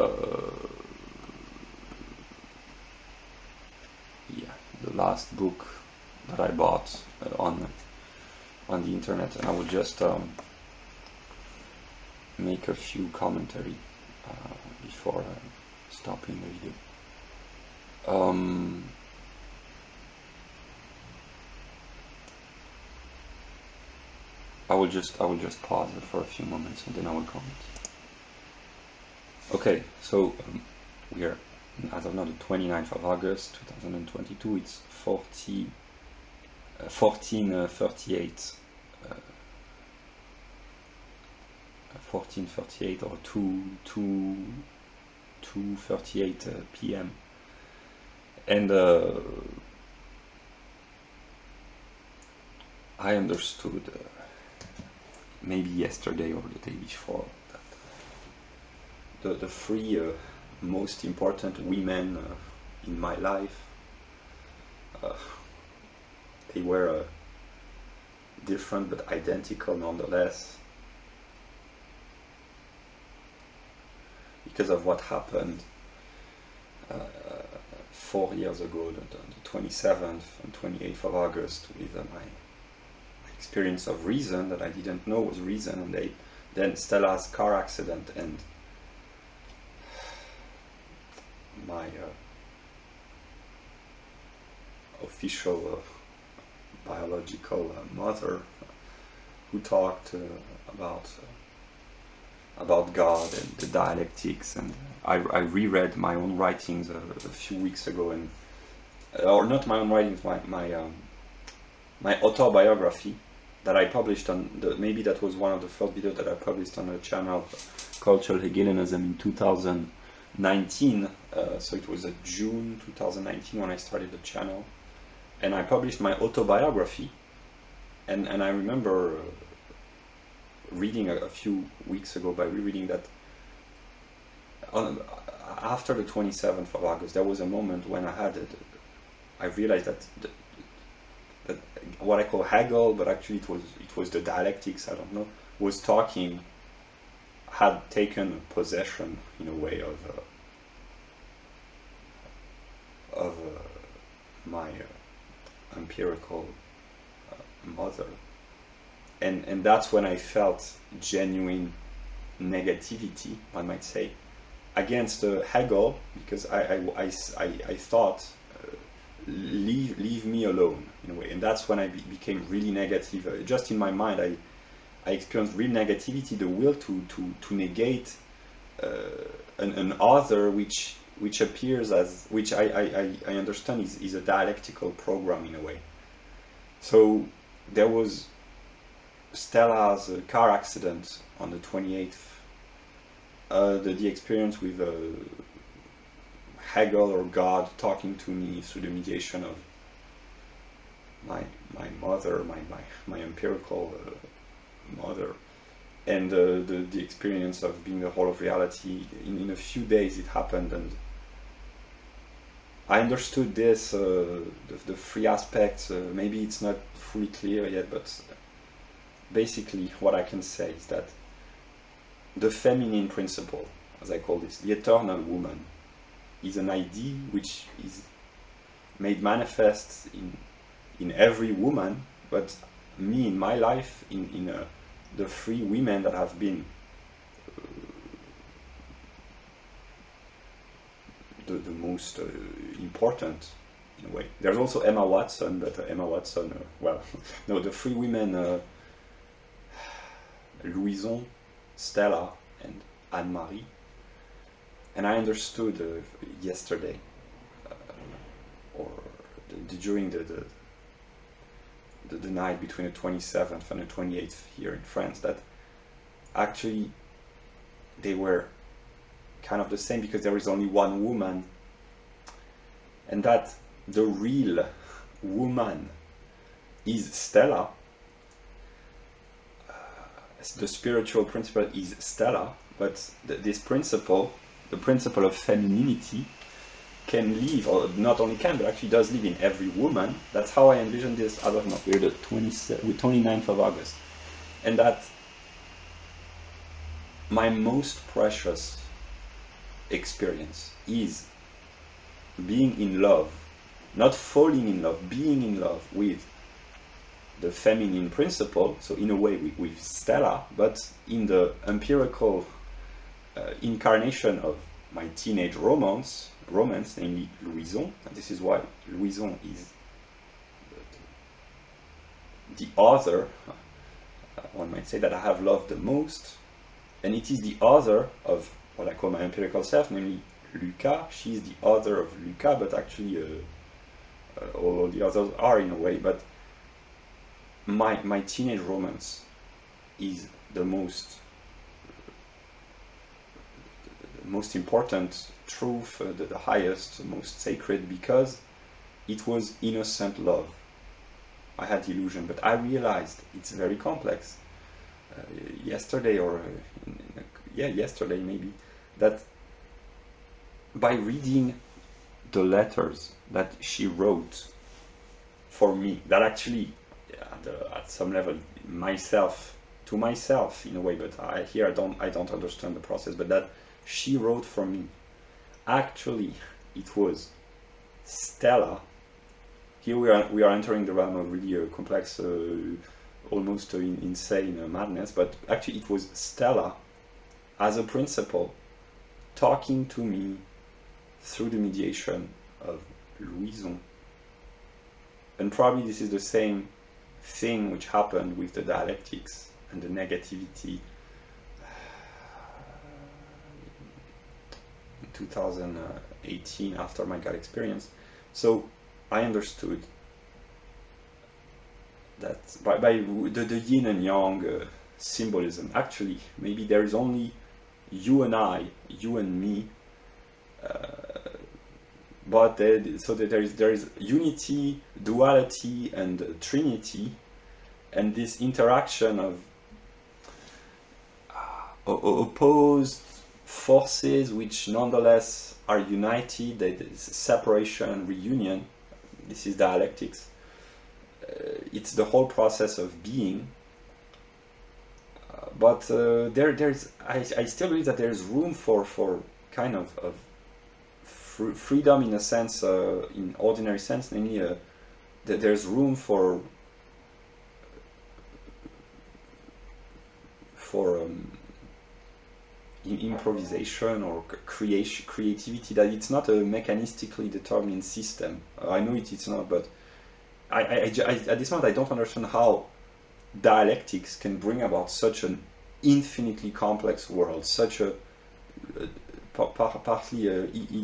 the last book that I bought on the internet, and I will just make a few commentary before stopping the video. I will just pause it for a few moments and then I will comment. Okay, so we are, as of now, the 29th of August 2022. It's 1438 1438 or 2:38 p.m. and I understood maybe yesterday or the day before that the three most important women in my life, they were different but identical nonetheless, because of what happened 4 years ago, the 27th and 28th of August, with my experience of reason that I didn't know was reason, and then Stella's car accident, and my official biological mother, who talked about God and the dialectics, and I reread my own writings a few weeks ago, and or not my own writings, my autobiography that I published on maybe that was one of the first videos that I published on a channel called Hegelianism in 2019. So it was June 2019 when I started the channel, and I published my autobiography, and I remember reading a few weeks ago, by rereading that, after the 27th of August, there was a moment when I realized that what I call Hegel, but actually it was the dialectics, I don't know, had taken possession in a way of my empirical mother, and that's when I felt genuine negativity, one might say, against Hegel, because I thought, leave me alone, in a way, and that's when I became really negative. Just in my mind, I experienced real negativity, the will to negate an other which appears as, which I understand is a dialectical program, in a way. So there was Stella's car accident on the 28th, the experience with Hegel, or God, talking to me through the mediation of my mother, my empirical mother, and the experience of being the whole of reality. In a few days it happened, and I understood this, the three aspects. Maybe it's not fully clear yet, but basically what I can say is that the feminine principle, as I call this, the eternal woman, is an idea which is made manifest in every woman, but me, in my life, in the three women that have been the most important, in a way. There's also Emma Watson, but Emma Watson, well, no, the three women, Louison, Stella, and Anne-Marie. And I understood yesterday, or during the night between the 27th and the 28th here in France, that actually they were kind of the same, because there is only one woman, and that the real woman is Stella. The spiritual principle is Stella, but this principle, the principle of femininity, can live, or not only can, but actually does live in every woman. That's how I envision this. I don't know, we're the 29th of August. And that my most precious experience is being in love, not falling in love, being in love with the feminine principle, so in a way with Stella, but in the empirical incarnation of my teenage romance, namely Louison. And this is why Louison is the author, one might say, that I have loved the most, and it is the author of what I call my empirical self, namely Luca. She is the author of Luca, but actually all the others are, in a way, but my teenage romance is the most important truth, the highest, most sacred, because it was innocent love. I had the illusion, but I realized it's very complex. Yesterday, or yesterday maybe, that by reading the letters that she wrote for me, that actually, at some level, to myself in a way, but I don't understand the process, but that she wrote for me, actually, it was Stella. Here we are entering the realm of really complex, almost insane madness, but actually it was Stella as a principle talking to me through the mediation of Louison. And probably this is the same thing which happened with the dialectics and the negativity in 2018 after my God experience. So I understood that by the yin and yang symbolism, actually, maybe there is only you and I, you and me, but there is unity, duality, and trinity, and this interaction of opposed forces which nonetheless are united. There is separation and reunion. This is dialectics. It's the whole process of being. But I still believe that there's room for kind of freedom in a sense, in ordinary sense, namely that there's room for improvisation or creativity, that it's not a mechanistically determined system. I know it's not, but I at this moment I don't understand how dialectics can bring about such an infinitely complex world, such a partly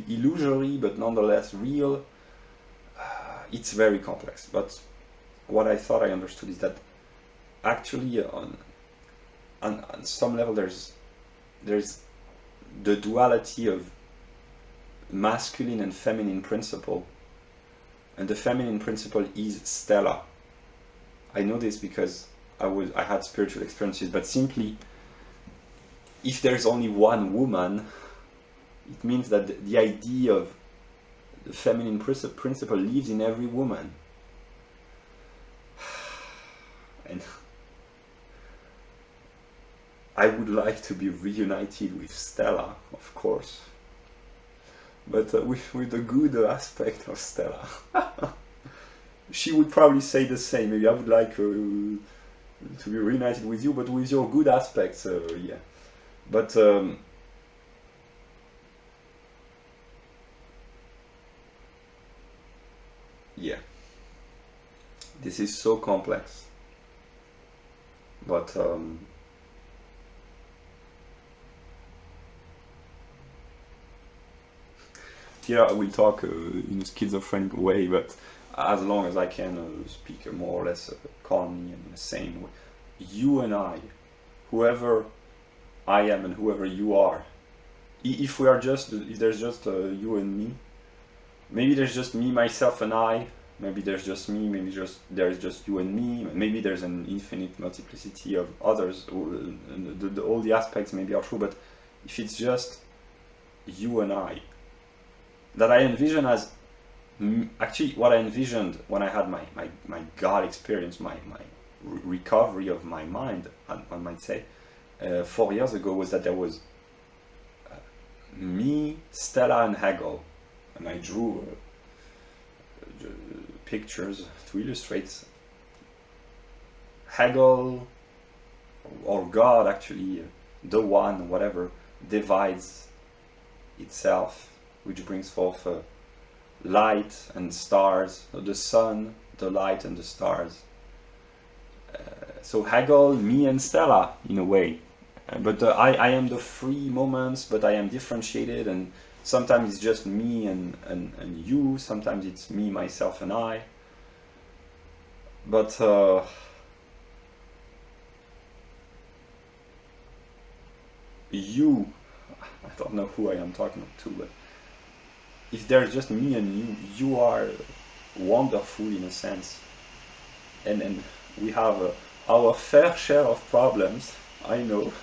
illusory but nonetheless real. It's very complex, but what I thought I understood is that actually on some level there's the duality of masculine and feminine principle, and the feminine principle is Stella. I know this because I had spiritual experiences, but simply, if there's only one woman, it means that the idea of the feminine principle lives in every woman. And I would like to be reunited with Stella, of course, but with the good aspect of Stella. She would probably say the same. Maybe I would like to be reunited with you, but with your good aspects, yeah. But yeah, this is so complex. But here I will talk in a schizophrenic way, but as long as I can speak more or less calmly and in the same way. You and I, whoever I am and whoever you are, if there's just you and me, maybe there's just me, myself, and I. Maybe there's just me. Maybe there's just you and me. Maybe there's an infinite multiplicity of others. All the aspects maybe are true, but if it's just you and I, that I envision as actually what I envisioned when I had my God experience, my recovery of my mind, one might say, 4 years ago, was that there was me, Stella, and Hegel, and I drew pictures to illustrate Hegel, or God actually, the one, whatever, divides itself, which brings forth light and stars, the sun, the light, and the stars. So Hegel, me, and Stella, in a way. But I am the free moments, but I am differentiated, and sometimes it's just me and you, sometimes it's me, myself, and I. But you, I don't know who I am talking to, but if there's just me and you are wonderful in a sense. and we have our fair share of problems, I know.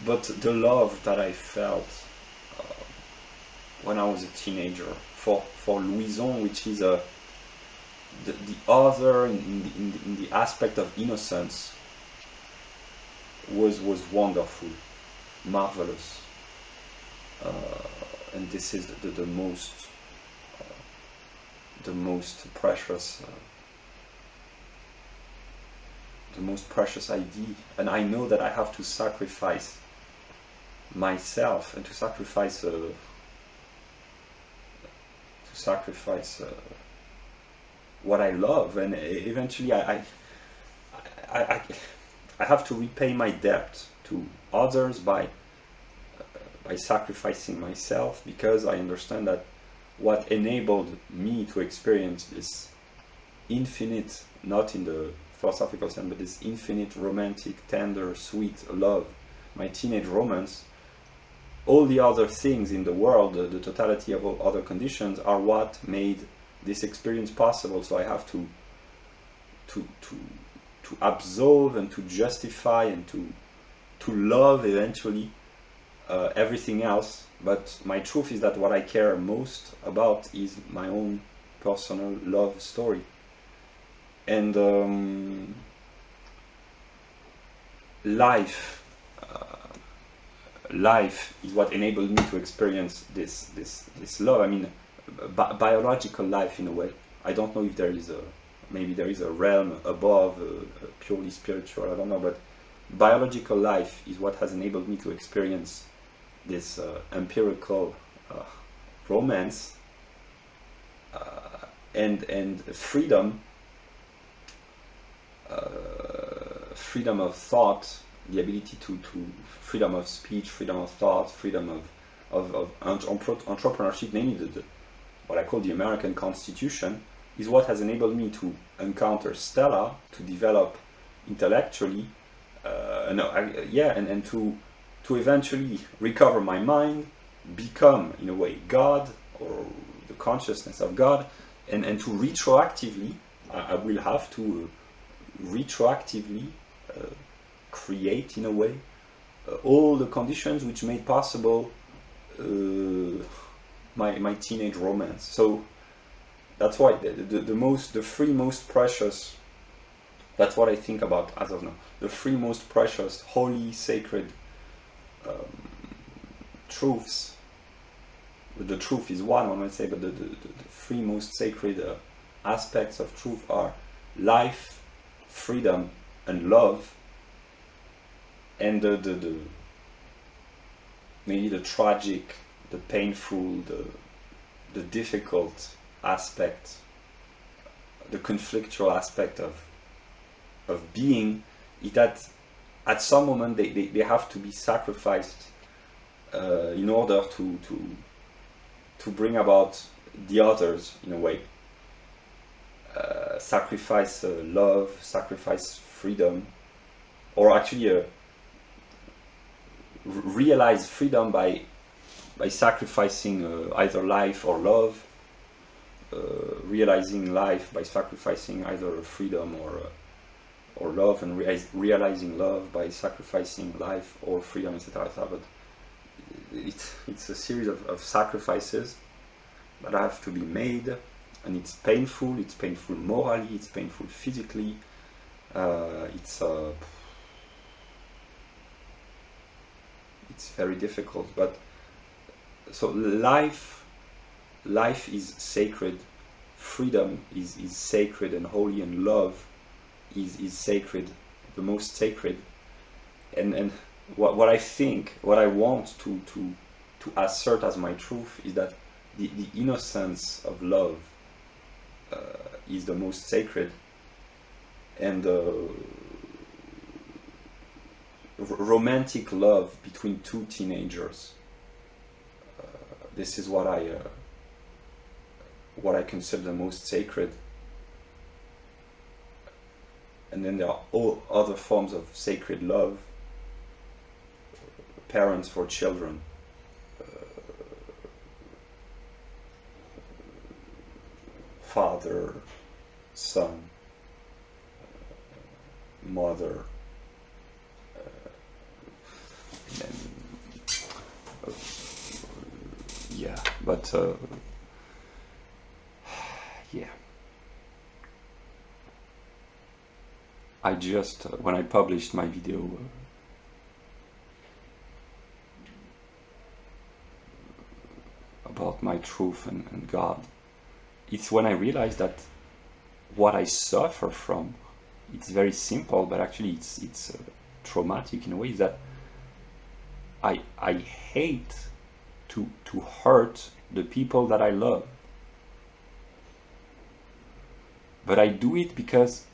But the love that I felt when I was a teenager for Louison, which is the other in the aspect of innocence, was wonderful, marvelous, and this is the most precious. The most precious idea, and I know that I have to sacrifice myself and to sacrifice what I love, and eventually I have to repay my debt to others by sacrificing myself, because I understand that what enabled me to experience this infinite, not in the philosophical sense, but this infinite, romantic, tender, sweet love, my teenage romance, all the other things in the world, the totality of all other conditions, are what made this experience possible. So I have to absolve and to justify and to love eventually everything else. But my truth is that what I care most about is my own personal love story. And life is what enabled me to experience this love. I mean, biological life in a way. I don't know if maybe there is a realm above, purely spiritual, I don't know, but biological life is what has enabled me to experience this empirical romance and freedom. Freedom of thought, the ability to freedom of speech, freedom of thought, freedom of entrepreneurship, namely what I call the American Constitution, is what has enabled me to encounter Stella, to develop intellectually, and to eventually recover my mind, become in a way God, or the consciousness of God, and to retroactively, I will have to retroactively create in a way all the conditions which made possible my teenage romance. So that's why the three most precious, that's what I think about as of now, the three most precious, holy, sacred truths. The truth is one might say, but the three most sacred aspects of truth are life, freedom, and love. And maybe the tragic, the painful, the difficult aspect, the conflictual aspect of being, is that at some moment they have to be sacrificed in order to bring about the others in a way. Sacrifice love, sacrifice freedom, or actually realize freedom by sacrificing either life or love, realizing life by sacrificing either freedom or love, and realizing love by sacrificing life or freedom, etc. But it's a series of sacrifices that have to be made, and it's painful morally, it's painful physically, it's very difficult. But so life is sacred, freedom is sacred and holy, and love is sacred, the most sacred. And what I think, what I want to assert as my truth is that the innocence of love is the most sacred, and romantic love between two teenagers, this is what I consider the most sacred. And then there are all other forms of sacred love, parents for children, father, son, mother, and uh, yeah, but yeah. I just, when I published my video about my truth and God, it's when I realized that what I suffer from, it's very simple, but actually it's traumatic in a way, is that I hate to hurt the people that I love. But I do it because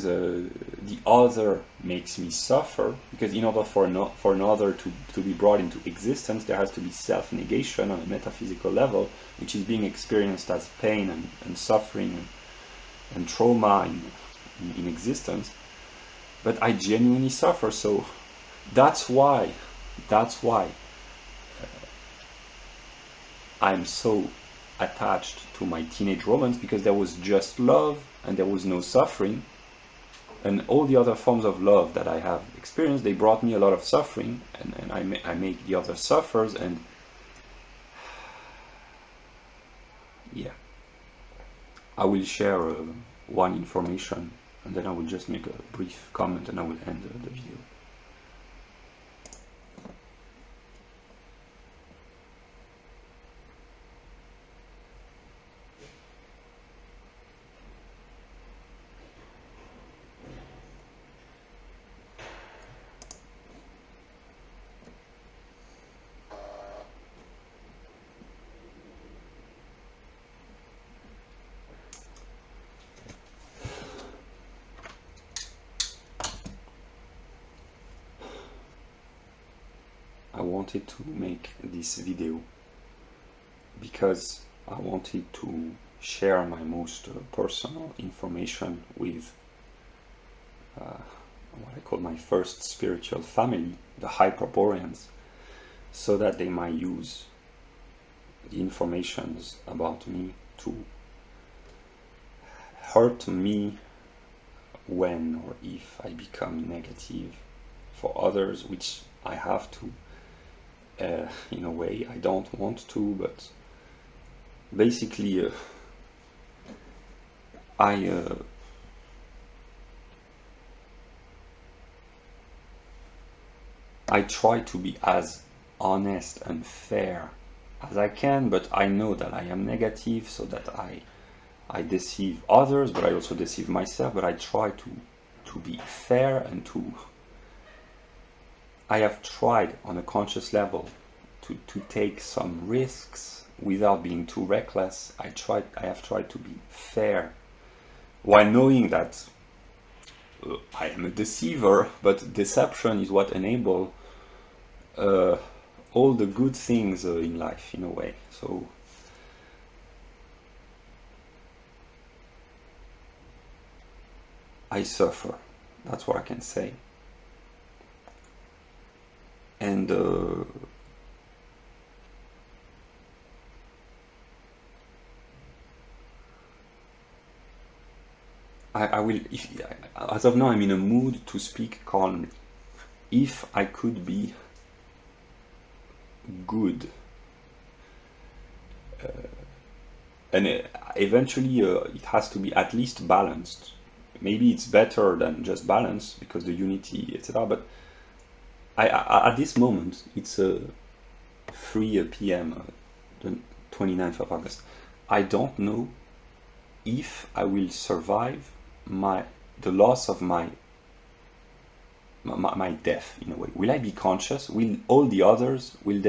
the other makes me suffer, because in order for another to be brought into existence, there has to be self-negation on a metaphysical level, which is being experienced as pain and suffering and trauma in existence. But I genuinely suffer, so that's why I'm so attached to my teenage romance, because there was just love and there was no suffering. And all the other forms of love that I have experienced, they brought me a lot of suffering, and I make the other suffers, and yeah. I will share one information, and then I will just make a brief comment, and I will end the video. I wanted to make this video because I wanted to share my most personal information with what I call my first spiritual family, the Hyperboreans, so that they might use the informations about me to hurt me when or if I become negative for others, which I have to. In a way, I don't want to, but basically I try to be as honest and fair as I can, but I know that I am negative, so that I deceive others, but I also deceive myself. But I try to be fair and I have tried on a conscious level to take some risks without being too reckless. I have tried to be fair, while knowing that I am a deceiver, but deception is what enables all the good things in life, in a way. So I suffer, that's what I can say. And I will, as of now, I'm in a mood to speak calmly. If I could be good, and eventually it has to be at least balanced. Maybe it's better than just balance, because the unity, etc. But at this moment, it's 3 p.m. The 29th of August. I don't know if I will survive the loss of my death, in a way. Will I be conscious? Will all the others, will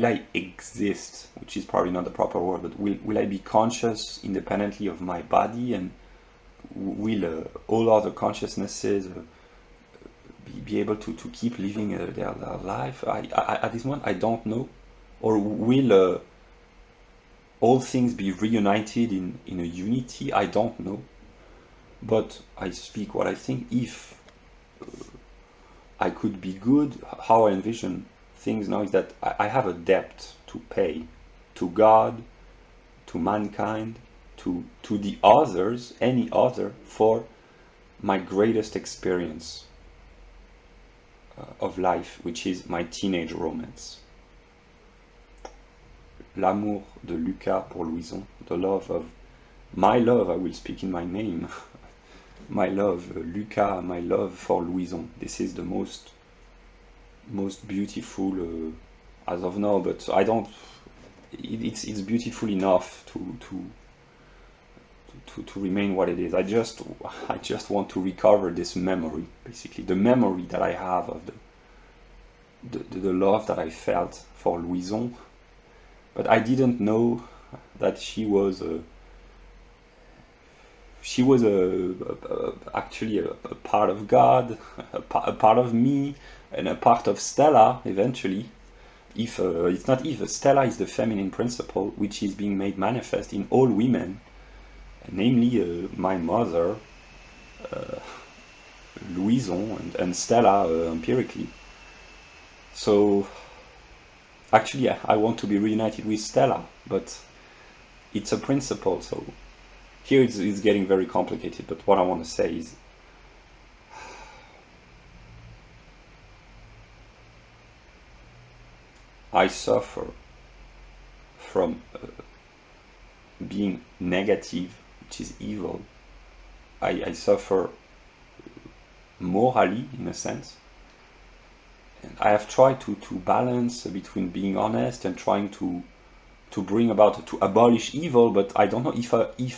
I exist, which is probably not the proper word, but will I be conscious independently of my body, and will all other consciousnesses be able to keep living their life? At this moment, I don't know. Or will all things be reunited in a unity? I don't know. But I speak what I think. If I could be good, how I envision things now is that I have a debt to pay to God, to mankind, to the others, any other, for my greatest experience of life, which is my teenage romance. L'amour de Lucas pour Louison, the love of my love, I will speak in my name. My love, Lucas, my love for Louison. This is the most beautiful as of now, but I don't. It's beautiful enough to remain what it is. I just want to recover this memory, basically the memory that I have of the love that I felt for Louison, but I didn't know that she was actually a part of God, a part of me, and a part of Stella eventually. If it's not if, Stella is the feminine principle which is being made manifest in all women, namely my mother, Louison, and Stella empirically. So actually I want to be reunited with Stella, but it's a principle, so here it's getting very complicated. But what I want to say is, I suffer from being negative, which is evil. I suffer morally, in a sense. And I have tried to balance between being honest and trying to bring about, to abolish evil, but I don't know if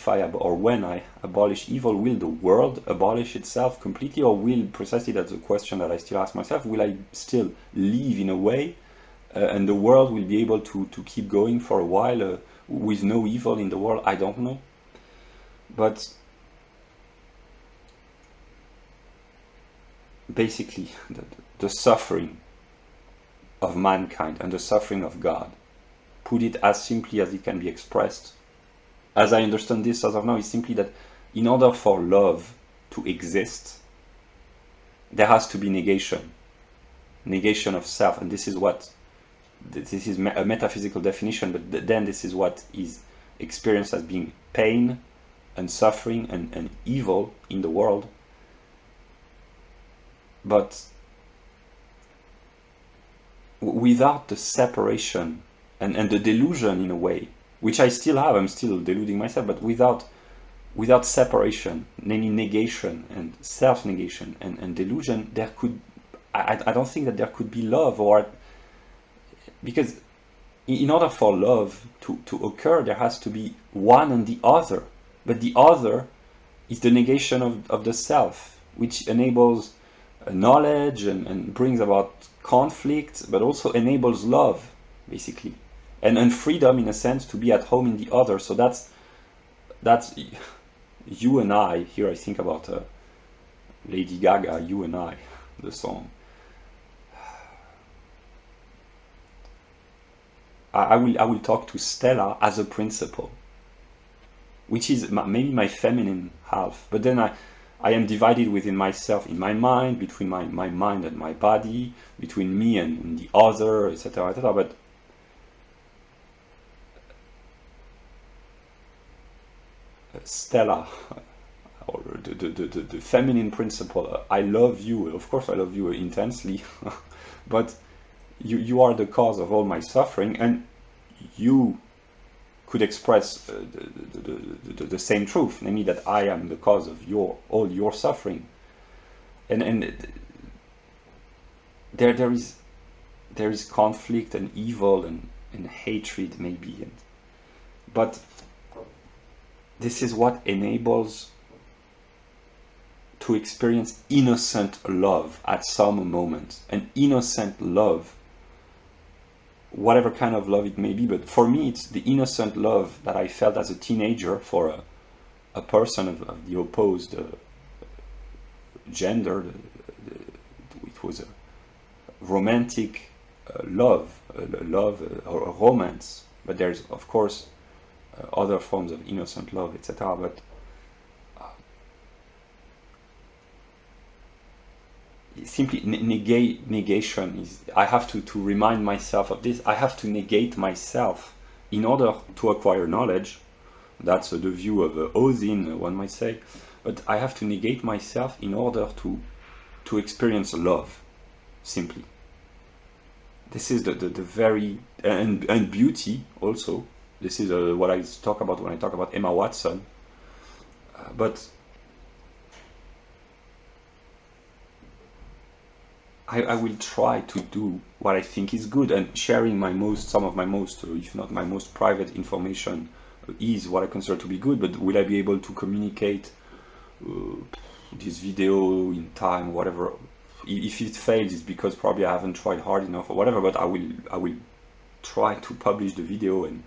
I or when I abolish evil, will the world abolish itself completely, or will, precisely that's the question that I still ask myself, will I still live in a way and the world will be able to keep going for a while with no evil in the world? I don't know. But basically, the suffering of mankind and the suffering of God, put it as simply as it can be expressed, as I understand this as of now, is simply that in order for love to exist, there has to be negation of self. And this is a metaphysical definition, but then this is what is experienced as being pain and suffering and evil in the world. But without the separation and the delusion, in a way, which I still have, I'm still deluding myself, but without separation, namely negation and self-negation and delusion, there could, I don't think that there could be love, or because in order for love to occur, there has to be one and the other, but the other is the negation of the self, which enables knowledge and brings about conflict, but also enables love, basically, and freedom, in a sense, to be at home in the other. So that's you and I. Here I think about Lady Gaga, You and I, the song. I will talk to Stella as a principle, which is maybe my feminine half, but then I am divided within myself, in my mind, between my mind and my body, between me and the other, etc., etc. But Stella, or the feminine principle, I love you, of course I love you intensely, but you are the cause of all my suffering, and you could express the same truth, namely that I am the cause of all your suffering, and there is conflict and evil and hatred, maybe, but this is what enables to experience innocent love at some moment, an innocent love, whatever kind of love it may be. But for me, it's the innocent love that I felt as a teenager for a person of the opposed gender. It was a romantic love, or a romance, but there's of course other forms of innocent love, etc. But simply negation is, I have to remind myself of this. I have to negate myself in order to acquire knowledge, that's the view of Odinn, one might say, but I have to negate myself in order to experience love, simply. This is the very, and beauty also. This is what I talk about when I talk about Emma Watson. But I will try to do what I think is good, and sharing some of my most, if not my most private information is what I consider to be good. But will I be able to communicate this video in time, whatever? If it fails, it's because probably I haven't tried hard enough or whatever. But I will try to publish the video, and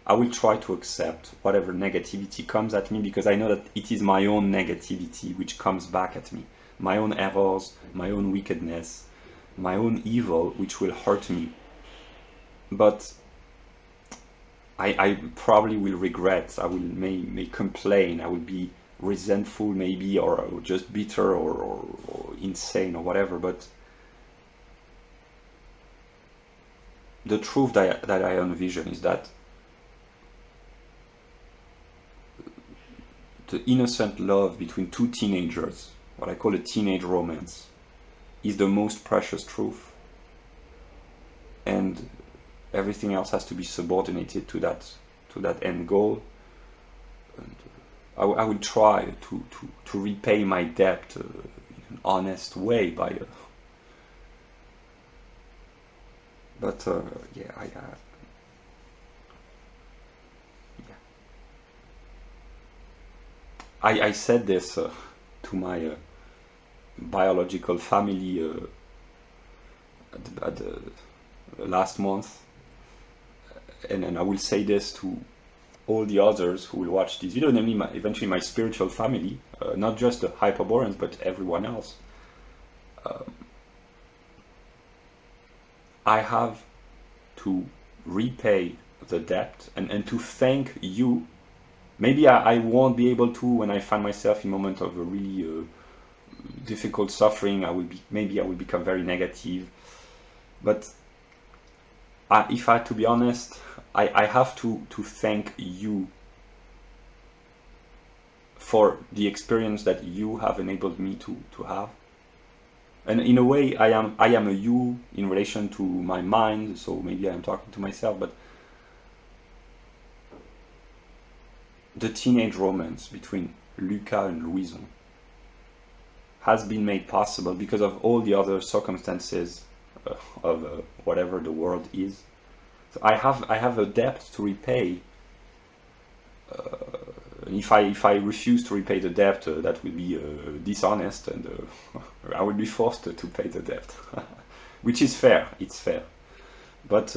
I will try to accept whatever negativity comes at me, because I know that it is my own negativity which comes back at me, my own errors, my own wickedness, my own evil, which will hurt me. But I probably will regret, I will may complain, I will be resentful maybe, or just bitter, or insane, or whatever. But the truth that I envision is that the innocent love between two teenagers, what I call a teenage romance, is the most precious truth, and everything else has to be subordinated to that end goal. And I will try to repay my debt in an honest way by but yeah, I said this to my biological family at the last month, and I will say this to all the others who will watch this video, namely eventually my spiritual family, not just the Hyperboreans, but everyone else. I have to repay the debt, and to thank you. Maybe I won't be able to when I find myself in a moment of a really difficult suffering. Maybe I will become very negative. But if I had to be honest, I have to thank you for the experience that you have enabled me to have. And in a way, I am a you in relation to my mind, so maybe I am talking to myself, but the teenage romance between Luca and Louison has been made possible because of all the other circumstances of whatever the world is. So I have a debt to repay. If I refuse to repay the debt, that will be dishonest, and I will be forced to pay the debt, which is fair. It's fair, but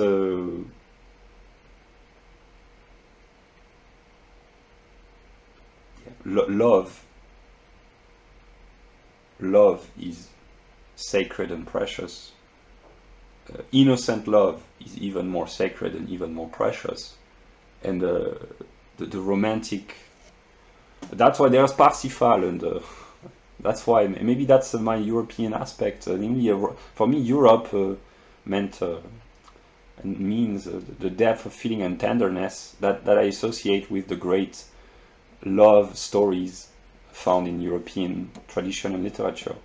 love is sacred and precious. Innocent love is even more sacred and even more precious, and the romantic. That's why there's Parsifal, and that's why maybe that's my European aspect. Namely, for me, Europe meant and means the depth of feeling and tenderness that I associate with the great love stories found in European tradition and literature.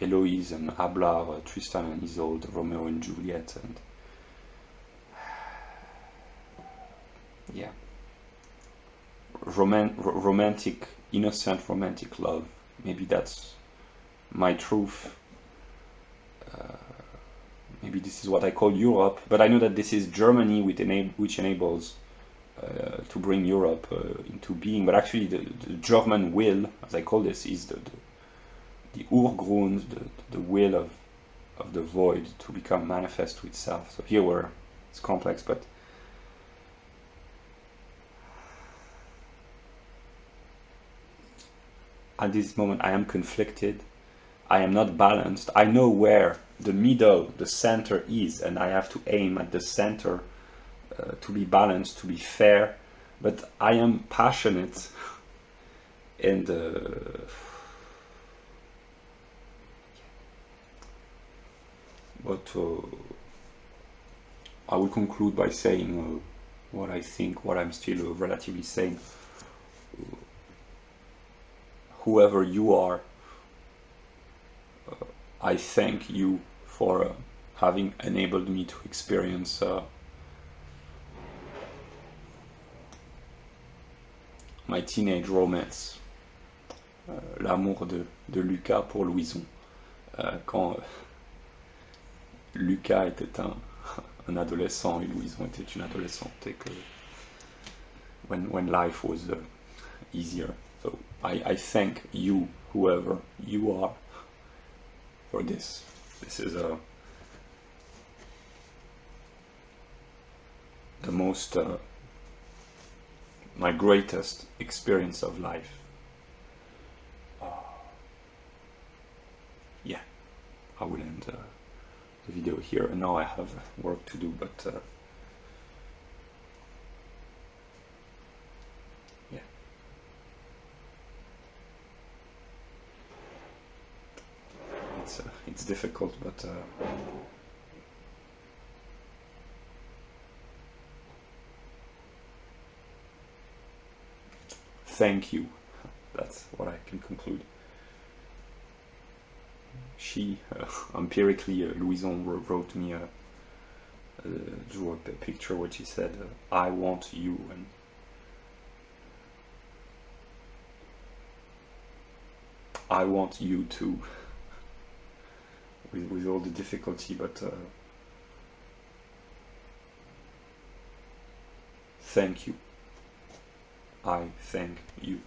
Eloise and Abelard, Tristan and Isolde, Romeo and Juliet, and yeah, romantic, innocent romantic love. Maybe that's my truth. Maybe this is what I call Europe, but I know that this is Germany, which enables to bring Europe into being. But actually, the German will, as I call this, is the Urgrund, the will of the void to become manifest to itself. So here it's complex, but at this moment I am conflicted. I am not balanced. I know where the middle, the center is, and I have to aim at the center to be balanced, to be fair. But I am passionate, and but I will conclude by saying what I think, what I'm still relatively sane. Whoever you are, I thank you for having enabled me to experience my teenage romance, l'amour de Lucas pour Louison, quand Lucas était un adolescent et Louison était une adolescente, et que when life was easier. So I thank you, whoever you are, for this. This is the most, my greatest experience of life. Yeah, I will end the video here, and now I have work to do, but yeah. It's difficult, but thank you. That's what I can conclude. She, empirically, Louison wrote me drew up a picture where she said, I want you, and I want you too, with all the difficulty, but thank you. I thank you.